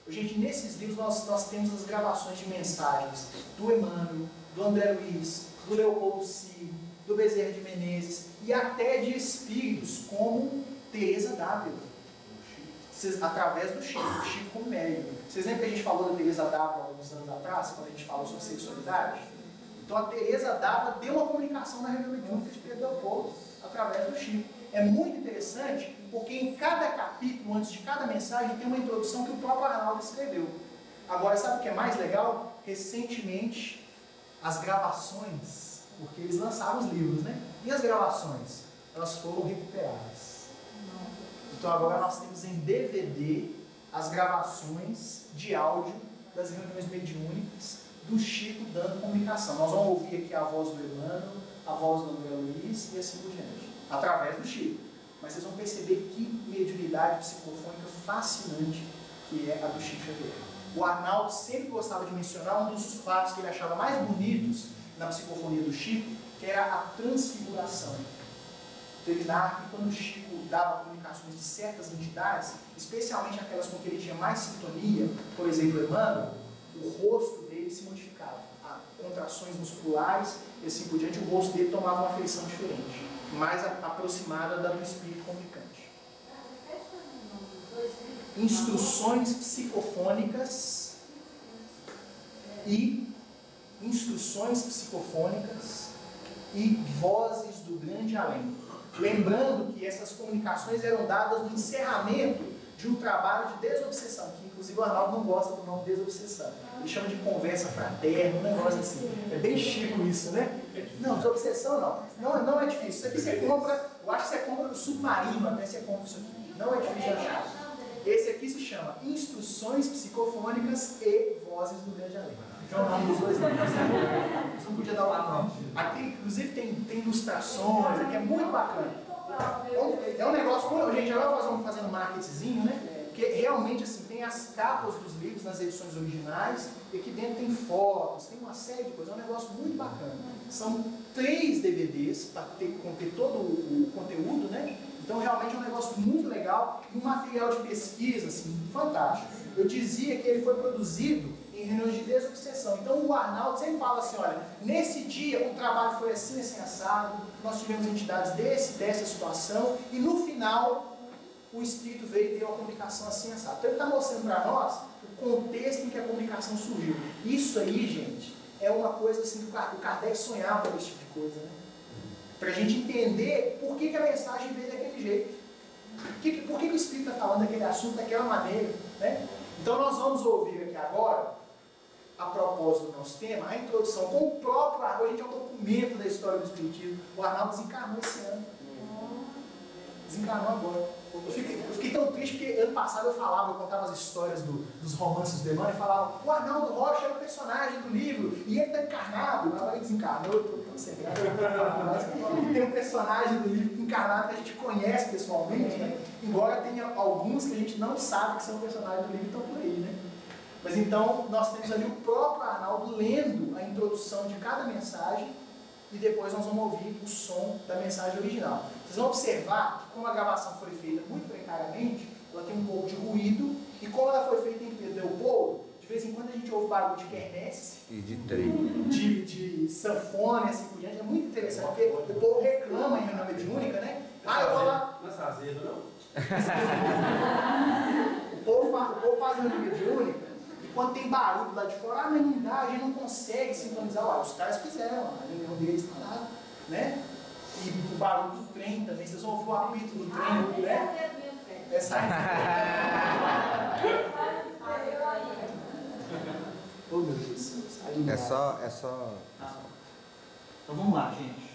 Gente, nesses livros nós temos as gravações de mensagens do Emmanuel, do André Luiz, do Leopoldo Ciro, do Bezerra de Menezes e até de espíritos como Teresa d'Ávila, através do Chico Médio. Vocês lembram que a gente falou da Teresa d'Ávila alguns anos atrás, quando a gente falou sobre sexualidade? Então a Teresa d'Ávila deu uma comunicação na reunião mediúnica de Pedro Leopoldo, através do Chico. É muito interessante, porque em cada capítulo, antes de cada mensagem, tem uma introdução que o próprio Arnaldo escreveu. Agora, sabe o que é mais legal? Recentemente, as gravações, porque eles lançaram os livros, né? E as gravações? Elas foram recuperadas. Então agora nós temos em DVD as gravações de áudio das reuniões mediúnicas do Chico dando comunicação. Nós vamos ouvir aqui a voz do Emmanuel, a voz do André Luiz e assim por diante, através do Chico. Mas vocês vão perceber que mediunidade psicofônica fascinante que é a do Chico Xavier. O Arnaldo sempre gostava de mencionar um dos fatos que ele achava mais bonitos na psicofonia do Chico, que era a transfiguração. Então ele narra que quando o Chico dava comunicações de certas entidades, especialmente aquelas com que ele tinha mais sintonia, por exemplo, Emmanuel, o rosto dele se modificava. Contrações musculares e assim por diante, o rosto dele tomava uma feição diferente, mais aproximada da do espírito comunicante. Instruções psicofônicas e vozes do grande além. Lembrando que essas comunicações eram dadas no encerramento de um trabalho de desobsessão, que inclusive o Arnaldo não gosta do nome desobsessão. Ele chama de conversa fraterna, um negócio assim. É bem chico isso, né? Não, desobsessão não é difícil. Isso aqui você compra, eu acho que você compra no Submarino, até você compra isso aqui. Não é difícil de achar. Esse aqui se chama Instruções Psicofônicas e Vozes do Grande Além. Então, o nome dos dois livros. Você não podia dar o nome. Aqui, inclusive, tem ilustrações, aqui é muito bacana. É um negócio, a gente agora vai fazendo um marketingzinho, né? Porque realmente, assim, tem as capas dos livros nas edições originais, e aqui dentro tem fotos, tem uma série de coisas, é um negócio muito bacana. São 3 DVDs para conter todo o conteúdo, né? Então, realmente é um negócio muito legal e um material de pesquisa, assim, fantástico. Eu dizia que ele foi produzido em reuniões de desobsessão. Então, o Arnaldo sempre fala assim, olha, nesse dia o trabalho foi assim, assim, assado, nós tivemos entidades dessa situação, e no final, o Espírito veio e deu a comunicação assim, assado. Então, ele está mostrando para nós o contexto em que a comunicação surgiu. Isso aí, gente, é uma coisa assim, que o Kardec sonhava com esse tipo de coisa, né? Para a gente entender por que a mensagem veio daquele jeito. Por que o Espírito está falando daquele assunto daquela maneira, né? Então nós vamos ouvir aqui agora, a propósito do nosso tema, a introdução com o próprio Arnaldo. A gente é um documento da história do Espiritismo. O Arnaldo desencarnou esse ano. Desencarnou agora. Eu fiquei tão triste porque ano passado eu contava as histórias dos romances do Emmanuel e falava, o Arnaldo Rocha é o personagem do livro e ele está encarnado. Agora ele desencarnou, eu estou sem graça. Tem um personagem do livro encarnado que a gente conhece pessoalmente, né? Embora tenha alguns que a gente não sabe que são personagens do livro e estão por aí, né? Mas então nós temos ali o próprio Arnaldo lendo a introdução de cada mensagem e depois nós vamos ouvir o som da mensagem original. Vocês vão observar que como a gravação foi feita muito precariamente, ela tem um pouco de ruído, e como ela foi feita em Pedro Leopoldo, de vez em quando a gente ouve barulho de quermesse, e de trem, de sanfona e assim por diante. É muito interessante, porque o povo reclama em reunião mediúnica, né? Eu vou lá. Não é sazedo, não? O povo faz reunião mediúnica. Quando tem barulho lá de fora, mas não dá, a gente não consegue sintonizar. Olha, os caras fizeram, a reunião deles está lá, né? E o barulho do trem também, vocês vão ouvir o apito do trem, né? Essa oh meu Deus, é só. Então vamos lá, gente.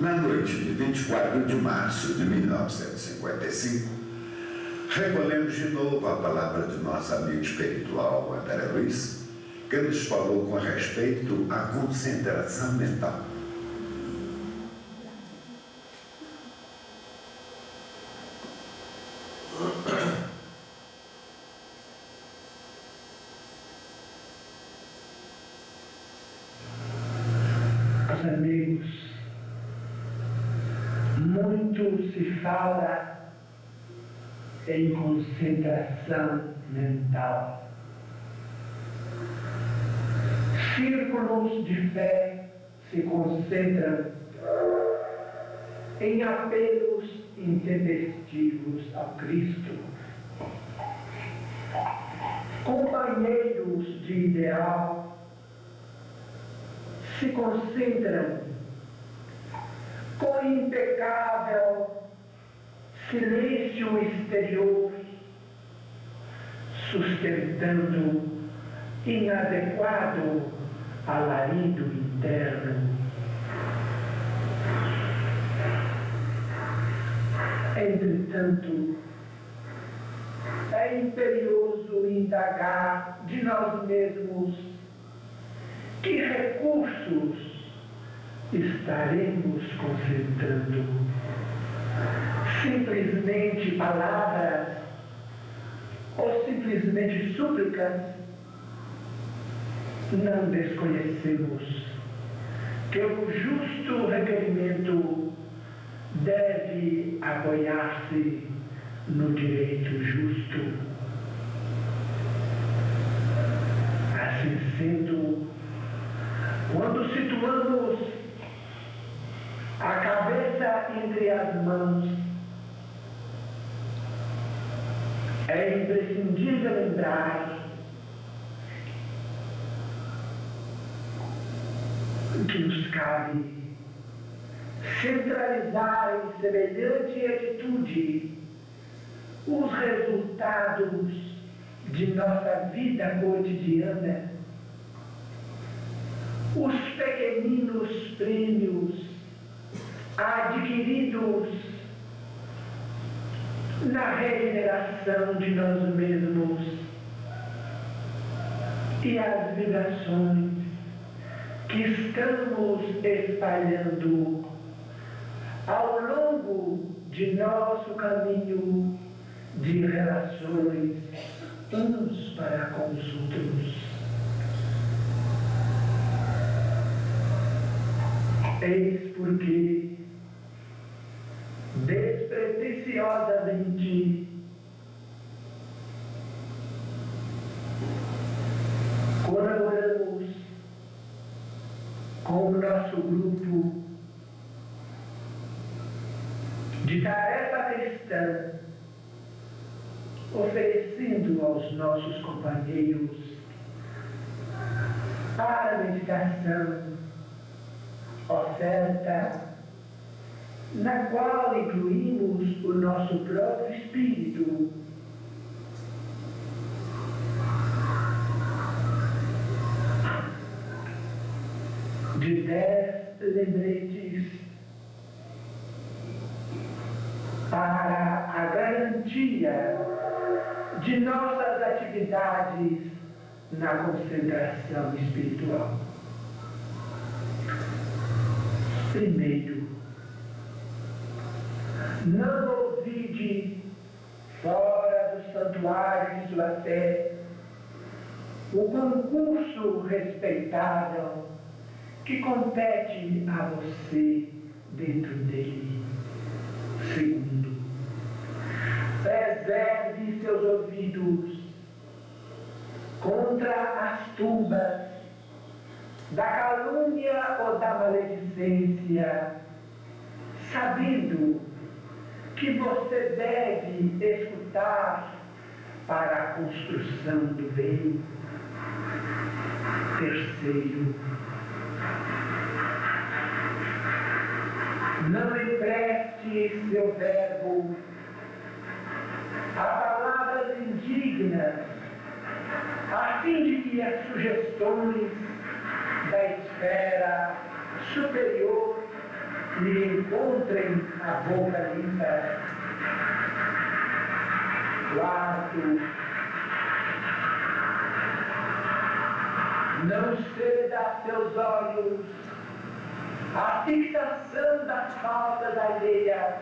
Na noite de 24 de março de 1955, Recolhemos de novo a palavra do nosso amigo espiritual André Luiz, que nos falou com respeito à concentração mental. Amigos, muito se fala em concentração mental. Círculos de fé se concentram em apelos intempestivos ao Cristo. Companheiros de ideal se concentram com impecável silêncio exterior, sustentando inadequado alarido interno. Entretanto, é imperioso indagar de nós mesmos que recursos estaremos concentrando. Simplesmente palavras ou simplesmente súplicas? Não desconhecemos que o justo requerimento deve apoiar-se no direito justo. Assim sendo, quando situamos a cabeça entre as mãos, é imprescindível lembrar que nos cabe centralizar em semelhante atitude os resultados de nossa vida cotidiana, os pequeninos prêmios adquiridos na regeneração de nós mesmos e as vibrações que estamos espalhando ao longo de nosso caminho de relações uns para com os outros. Eis porque, despretensiosamente, colaboramos com o nosso grupo de tarefa cristã, oferecendo aos nossos companheiros para meditação, oferta na qual incluímos o nosso próprio espírito. De 10 lembretes para a garantia de nossas atividades na concentração espiritual. Primeiro, não ouvide fora do santuário de sua fé o concurso respeitável que compete a você dentro dele. Segundo, preserve seus ouvidos contra as turbas da calúnia ou da maledicência, sabendo que você deve escutar para a construção do bem. Terceiro, não empreste seu verbo a palavras indignas, a fim de que as sugestões da esfera superior lhe encontrem a boca limpa. Quarto, não ceda a seus olhos a fixação das faltas alheias,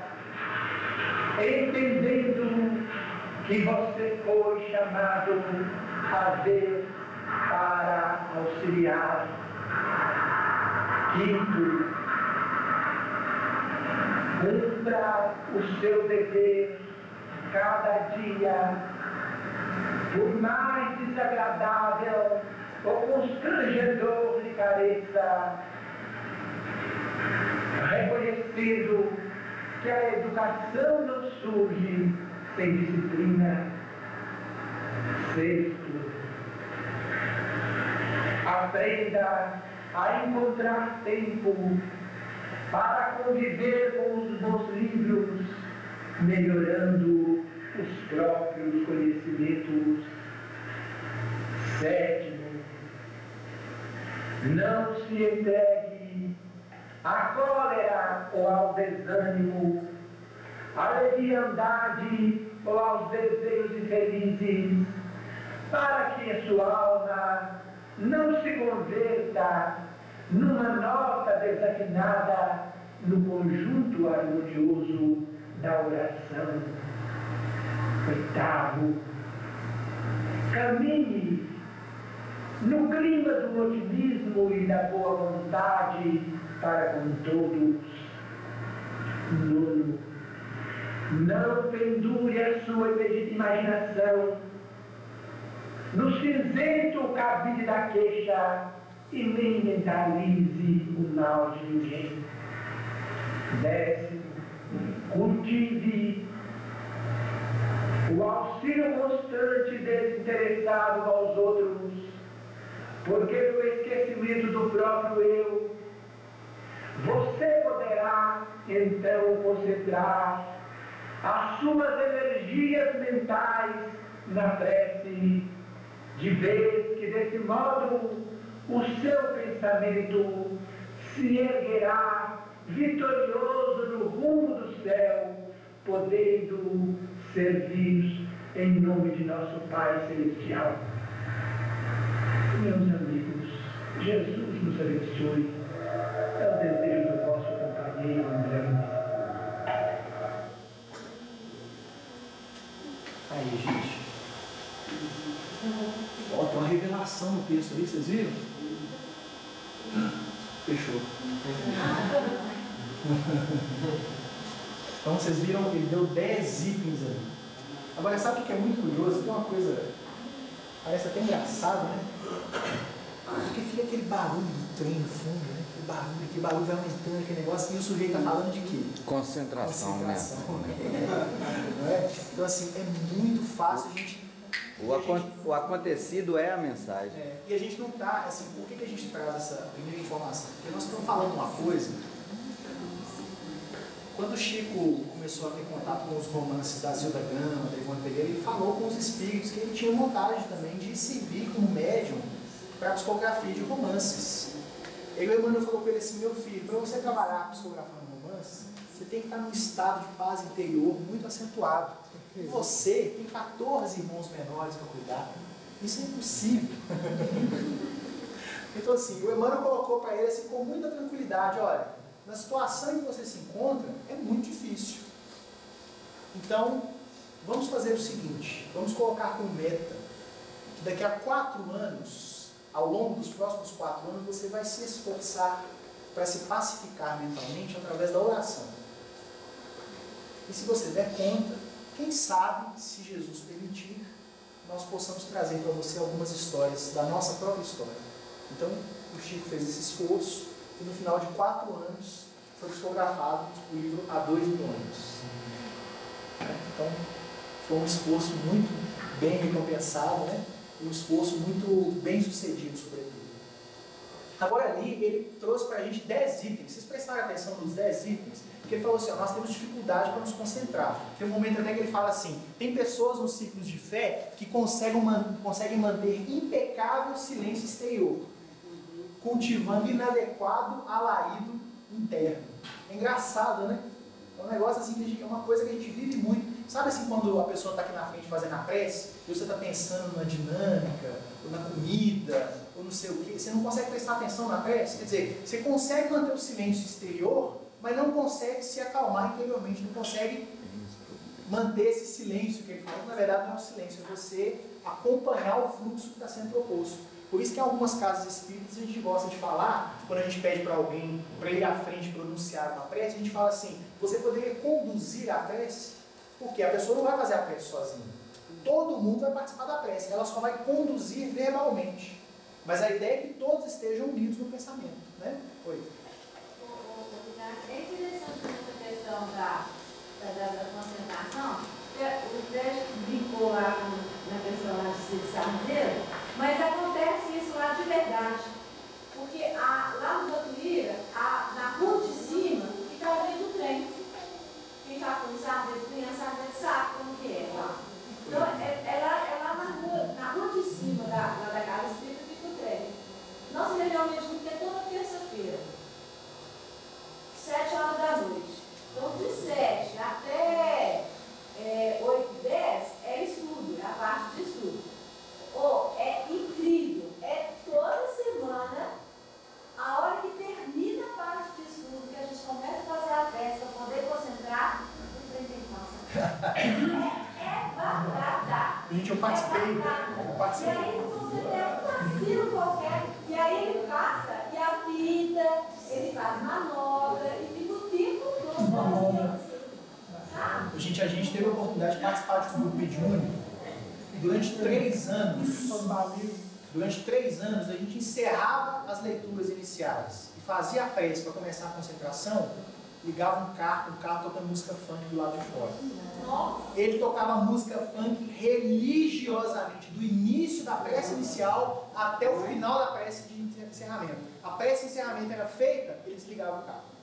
entendendo que você foi chamado a ver para auxiliar. Quinto, cumpra o seu dever cada dia, por mais desagradável ou constrangedor lhe pareça, reconhecido que a educação não surge sem disciplina. Sexto, aprenda a encontrar tempo para conviver com os bons livros, melhorando os próprios conhecimentos. Sétimo, não se entregue à cólera ou ao desânimo, à leviandade ou aos desejos infelizes, para que a sua alma não se converta numa nota desafinada no conjunto harmonioso da oração. Oitavo, caminhe no clima do otimismo e da boa vontade para com todos. Nono, não pendure a sua imaginação no cinzento cabide da queixa e nem mentalize o mal de ninguém. Décimo, cultive o auxílio constante e desinteressado aos outros, porque no esquecimento do próprio eu, você poderá então concentrar as suas energias mentais na prece, de vez que desse modo o seu pensamento se erguerá vitorioso no rumo do céu, podendo servir em nome de nosso Pai Celestial. Meus amigos, Jesus nos abençoe. É o desejo do vosso companheiro André. Aí, gente. Ó, tem uma revelação no texto ali, vocês viram? Fechou. Então vocês viram, ele deu 10 itens ali. Agora, sabe o que é muito curioso? Tem uma coisa, parece até engraçado, né? Porque fica aquele barulho do trem no fundo, né? Aquele barulho vai aumentando, aquele negócio, e o sujeito está falando de quê? Concentração. Né? Não é? Então, assim, é muito fácil a gente... O acontecido é a mensagem. E a gente não está, assim, por que a gente traz essa primeira informação? Porque nós estamos falando uma coisa. Quando o Chico começou a ter contato com os romances da Zilda Gama, da Ivone Pereira, ele falou com os espíritos que ele tinha vontade também de servir como médium para a psicografia de romances. E o Emmanuel falou com ele assim: meu filho, para você trabalhar psicografando romances, você tem que estar num estado de paz interior muito acentuado. E você tem 14 irmãos menores para cuidar. Isso é impossível. Então, assim, o Emmanuel colocou para ele assim, com muita tranquilidade: olha, na situação em que você se encontra, é muito difícil. Então, vamos fazer o seguinte: vamos colocar como meta que daqui a 4 anos, ao longo dos próximos 4 anos, você vai se esforçar para se pacificar mentalmente através da oração. E se você der conta, quem sabe, se Jesus permitir, nós possamos trazer para você algumas histórias da nossa própria história. Então, o Chico fez esse esforço e no final de 4 anos foi psicografado o livro Há 2 Mil Anos. Então, foi um esforço muito bem recompensado, né? E um esforço muito bem sucedido, sobretudo. Agora ali, ele trouxe para a gente 10 itens. Vocês prestaram atenção nos 10 itens? Porque ele falou assim: ó, nós temos dificuldade para nos concentrar. Tem um momento até que ele fala assim: tem pessoas nos ciclos de fé que conseguem manter impecável silêncio exterior, cultivando inadequado alarido interno. É engraçado, né? É um negócio assim, é uma coisa que a gente vive muito. sabe assim, quando a pessoa está aqui na frente fazendo a prece, e você está pensando na dinâmica, ou na comida, ou não sei o que, você não consegue prestar atenção na prece? Quer dizer, você consegue manter o silêncio exterior, mas não consegue se acalmar interiormente, não consegue manter esse silêncio que ele fala. Na verdade, não é um silêncio, é você acompanhar o fluxo que está sendo proposto. Por isso que em algumas casas espíritas a gente gosta de falar, quando a gente pede para alguém para ir à frente pronunciar uma prece, a gente fala assim: você poderia conduzir a prece? Porque a pessoa não vai fazer a prece sozinha. Todo mundo vai participar da prece, ela só vai conduzir verbalmente. Mas a ideia é que todos estejam unidos no pensamento, né? Oi. É interessante essa questão da concentração. O Zé brincou lá na questão lá de ser sarzeiro, mas acontece isso lá de verdade. Porque lá no Botuíra, na rua de cima, ficava dentro do trem. Quem está com sarzeiro, criança sabe como que é lá. Então, é lá na rua de cima da casa espírita fica o trem. Nossa reunião mediúnica é toda terça-feira, 7 horas da noite. Então, de 7 até 8, 10 é estudo, é a parte de estudo. É incrível, é toda semana, a hora que termina a parte de estudo, que a gente começa a fazer a prece para poder concentrar, o trem tem que passar. É batata. Gente, eu participei. E aí você tem um vacilo qualquer, e aí ele passa e apita, ele faz manobra, e fica o tempo todo. Gente, a gente teve a oportunidade de participar de um grupo mediúnico durante 3 anos. Durante 3 anos a gente encerrava as leituras iniciais e fazia a prece para começar a concentração, ligava um carro tocando música funk do lado de fora. Ele tocava música funk religiosamente, do início da prece inicial até o final da prece de encerramento. A prece de encerramento era feita, ele desligava o carro.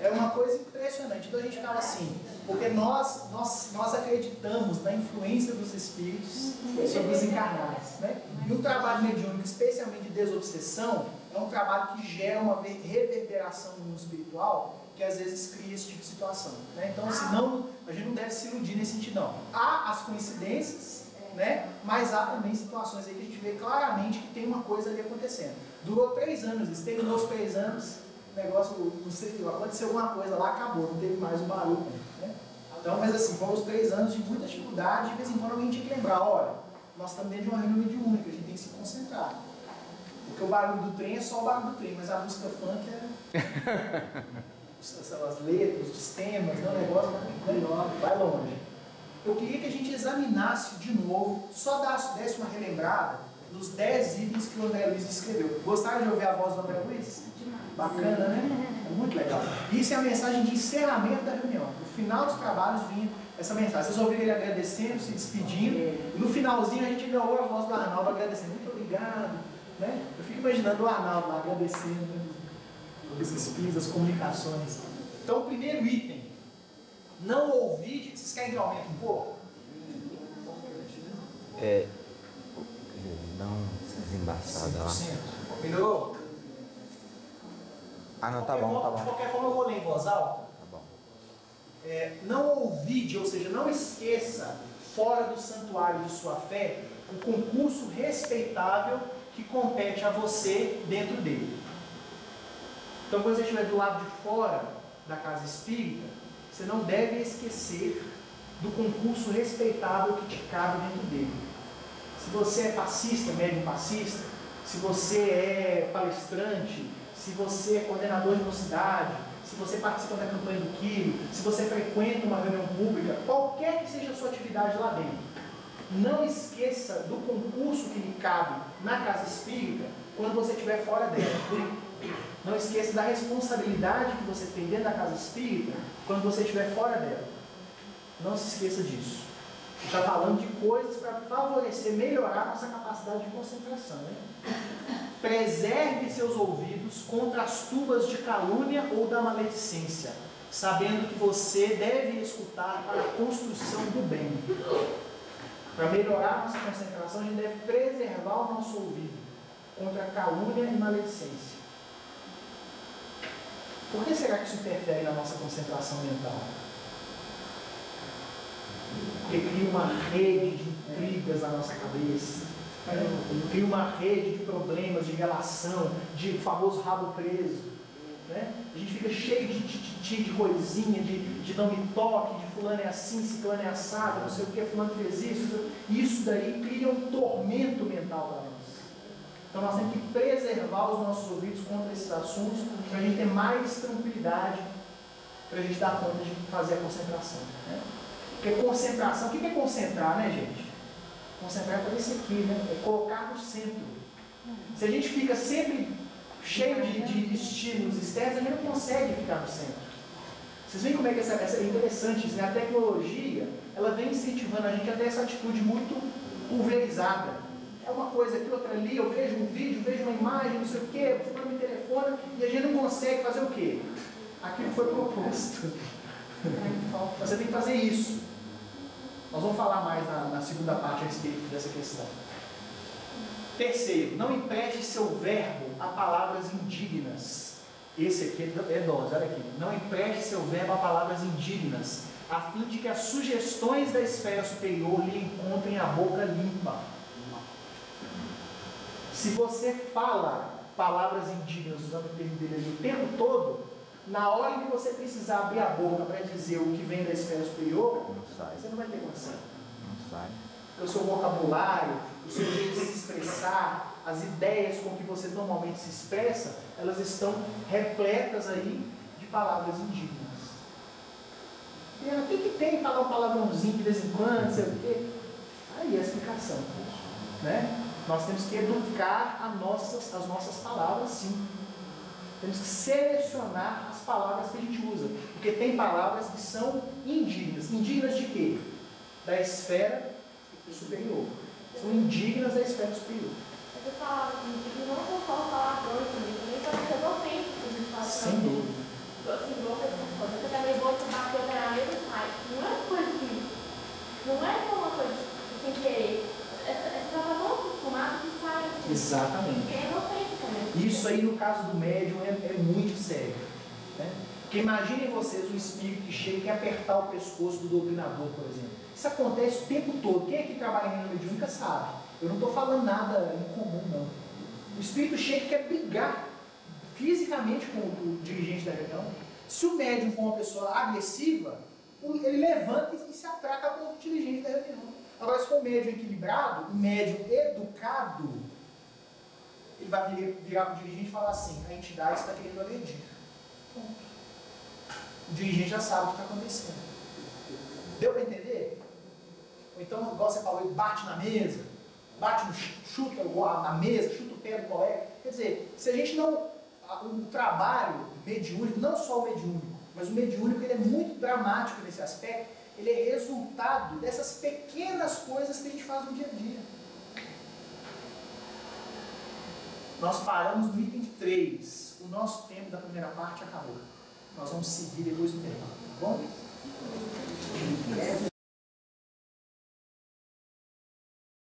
É uma coisa impressionante. Então a gente ficava assim, porque nós acreditamos na influência dos espíritos sobre os encarnados, né? E o trabalho mediúnico, especialmente de desobsessão, é um trabalho que gera uma reverberação no mundo espiritual que às vezes cria esse tipo de situação, né? Então, senão, a gente não deve se iludir nesse sentido, não. Há as coincidências, né? Mas há também situações aí que a gente vê claramente que tem uma coisa ali acontecendo. Durou 3 anos, isso terminou os 3 anos, o negócio, não sei, aconteceu alguma coisa lá, acabou, não teve mais o barulho, né? Então, mas assim, foram os 3 anos de muita dificuldade, de vez em quando alguém tinha que lembrar, olha, nós estamos dentro de uma reunião mediúnica, a gente tem que se concentrar. Porque o barulho do trem é só o barulho do trem, mas a música funk é... as letras, os temas, né? O negócio vai longe. Eu queria que a gente examinasse de novo, só desse uma relembrada dos 10 itens que o André Luiz escreveu. Gostaram de ouvir a voz do André Luiz? Bacana, né? É muito legal. Isso é a mensagem de encerramento da reunião. No final dos trabalhos vinha essa mensagem. Vocês ouviram ele agradecendo, se despedindo. E no finalzinho a gente ainda ouve a voz do Arnaldo agradecendo. Muito obrigado. Né? Eu fico imaginando o Arnaldo lá agradecendo, né? Os espíritos, as comunicações. Então, o primeiro item, não ouvir. Vocês querem que eu aumente um pouco? Dá uma desembaçada lá. Melhorou? Ah, não, tá bom, tá bom. De qualquer forma, eu vou ler em voz alta. Tá bom. Não ouvide, ou seja, não esqueça, fora do santuário de sua fé, o concurso respeitável que compete a você dentro dele. Então, quando você estiver do lado de fora da casa espírita, você não deve esquecer do concurso respeitável que te cabe dentro dele. Se você é passista, médium passista, se você é palestrante, se você é coordenador de mocidade, se você participa da campanha do quilo, se você frequenta uma reunião pública, qualquer que seja a sua atividade lá dentro, não esqueça do concurso que lhe cabe na casa espírita quando você estiver fora dela. Não esqueça da responsabilidade que você tem dentro da casa espírita quando você estiver fora dela. Não se esqueça disso. Está falando de coisas para favorecer, melhorar a nossa capacidade de concentração, né? Preserve seus ouvidos contra as tubas de calúnia ou da maledicência, sabendo que você deve escutar para a construção do bem. Para melhorar a nossa concentração, a gente deve preservar o nosso ouvido contra a calúnia e maledicência. Por que será que isso interfere na nossa concentração mental? porque cria uma rede de intrigas na nossa cabeça, cria uma rede de problemas, de relação, de famoso rabo preso. Né? A gente fica cheio de coisinha, de não me toque, de fulano é assim, ciclano é assado, não sei o que, fulano fez isso. Isso daí cria um tormento mental para nós. Então nós temos que preservar os nossos ouvidos contra esses assuntos, para a gente ter mais tranquilidade, para a gente dar conta de fazer a concentração. Né? Porque concentração, o que é concentrar, né, gente? Concentrar é fazer isso aqui, né? É colocar no centro. Se a gente fica sempre cheio de estímulos externos, a gente não consegue ficar no centro. Vocês veem como é que essa é interessante isso, né? A tecnologia, ela vem incentivando a gente a ter essa atitude muito pulverizada. É uma coisa aqui, outra ali, eu vejo um vídeo, vejo uma imagem, não sei o quê, fulano me telefona, e a gente não consegue fazer o quê? Aquilo foi proposto. Você tem que fazer isso. Nós vamos falar mais na segunda parte a respeito dessa questão. Terceiro, não empreste seu verbo a palavras indignas. Esse aqui é dose, olha aqui. Não empreste seu verbo a palavras indignas, a fim de que as sugestões da esfera superior lhe encontrem a boca limpa. Se você fala palavras indignas usando o termo dele ali o tempo todo, na hora que você precisar abrir a boca para dizer o que vem da esfera superior, você não vai ter condição. Não sai. O seu vocabulário, o seu jeito de se expressar, as ideias com que você normalmente se expressa, elas estão repletas aí de palavras indignas. E o que tem falar um palavrãozinho de vez em quando, sei o quê? Aí é a explicação. Né? Nós temos que educar as nossas palavras, sim. Temos que selecionar as palavras que a gente usa. Porque tem palavras que são indignas. Indignas de quê? Da esfera superior. São indignas da esfera superior. Essas palavras indignas não são só palavrões também podem ser ofensas que a gente fala. Sem dúvida. Assim, quando você tá meio boa, você bateu na mesa e sai. Não é uma coisa assim. Não é uma coisa sem querer. Você estava tão acostumado que sai assim. Exatamente. É ofensa também. Isso aí, no caso do médium, é muito sério. Né? Porque imaginem vocês um espírito que chega e quer apertar o pescoço do doutrinador, por exemplo. Isso acontece o tempo todo. Quem é que trabalha na mediúnica sabe. Eu não estou falando nada incomum, não. O espírito chega e quer brigar fisicamente com o dirigente da reunião. Se o médium for uma pessoa agressiva, ele levanta e se atraca com o dirigente da reunião. Agora, se for um médium equilibrado, um médium educado, ele vai virar para o dirigente e falar assim: a entidade está querendo agredir. Ponto. O dirigente já sabe o que está acontecendo. Deu para entender? Ou então, igual você falou, ele bate na mesa, chuta na mesa, chuta o pé do colega. Quer dizer, se a gente não. O trabalho mediúnico, não só o mediúnico, mas o mediúnico, ele é muito dramático nesse aspecto. Ele é resultado dessas pequenas coisas que a gente faz no dia a dia. Nós paramos no item 3. O nosso tempo da primeira parte acabou. Nós vamos seguir depois do intervalo, tá bom?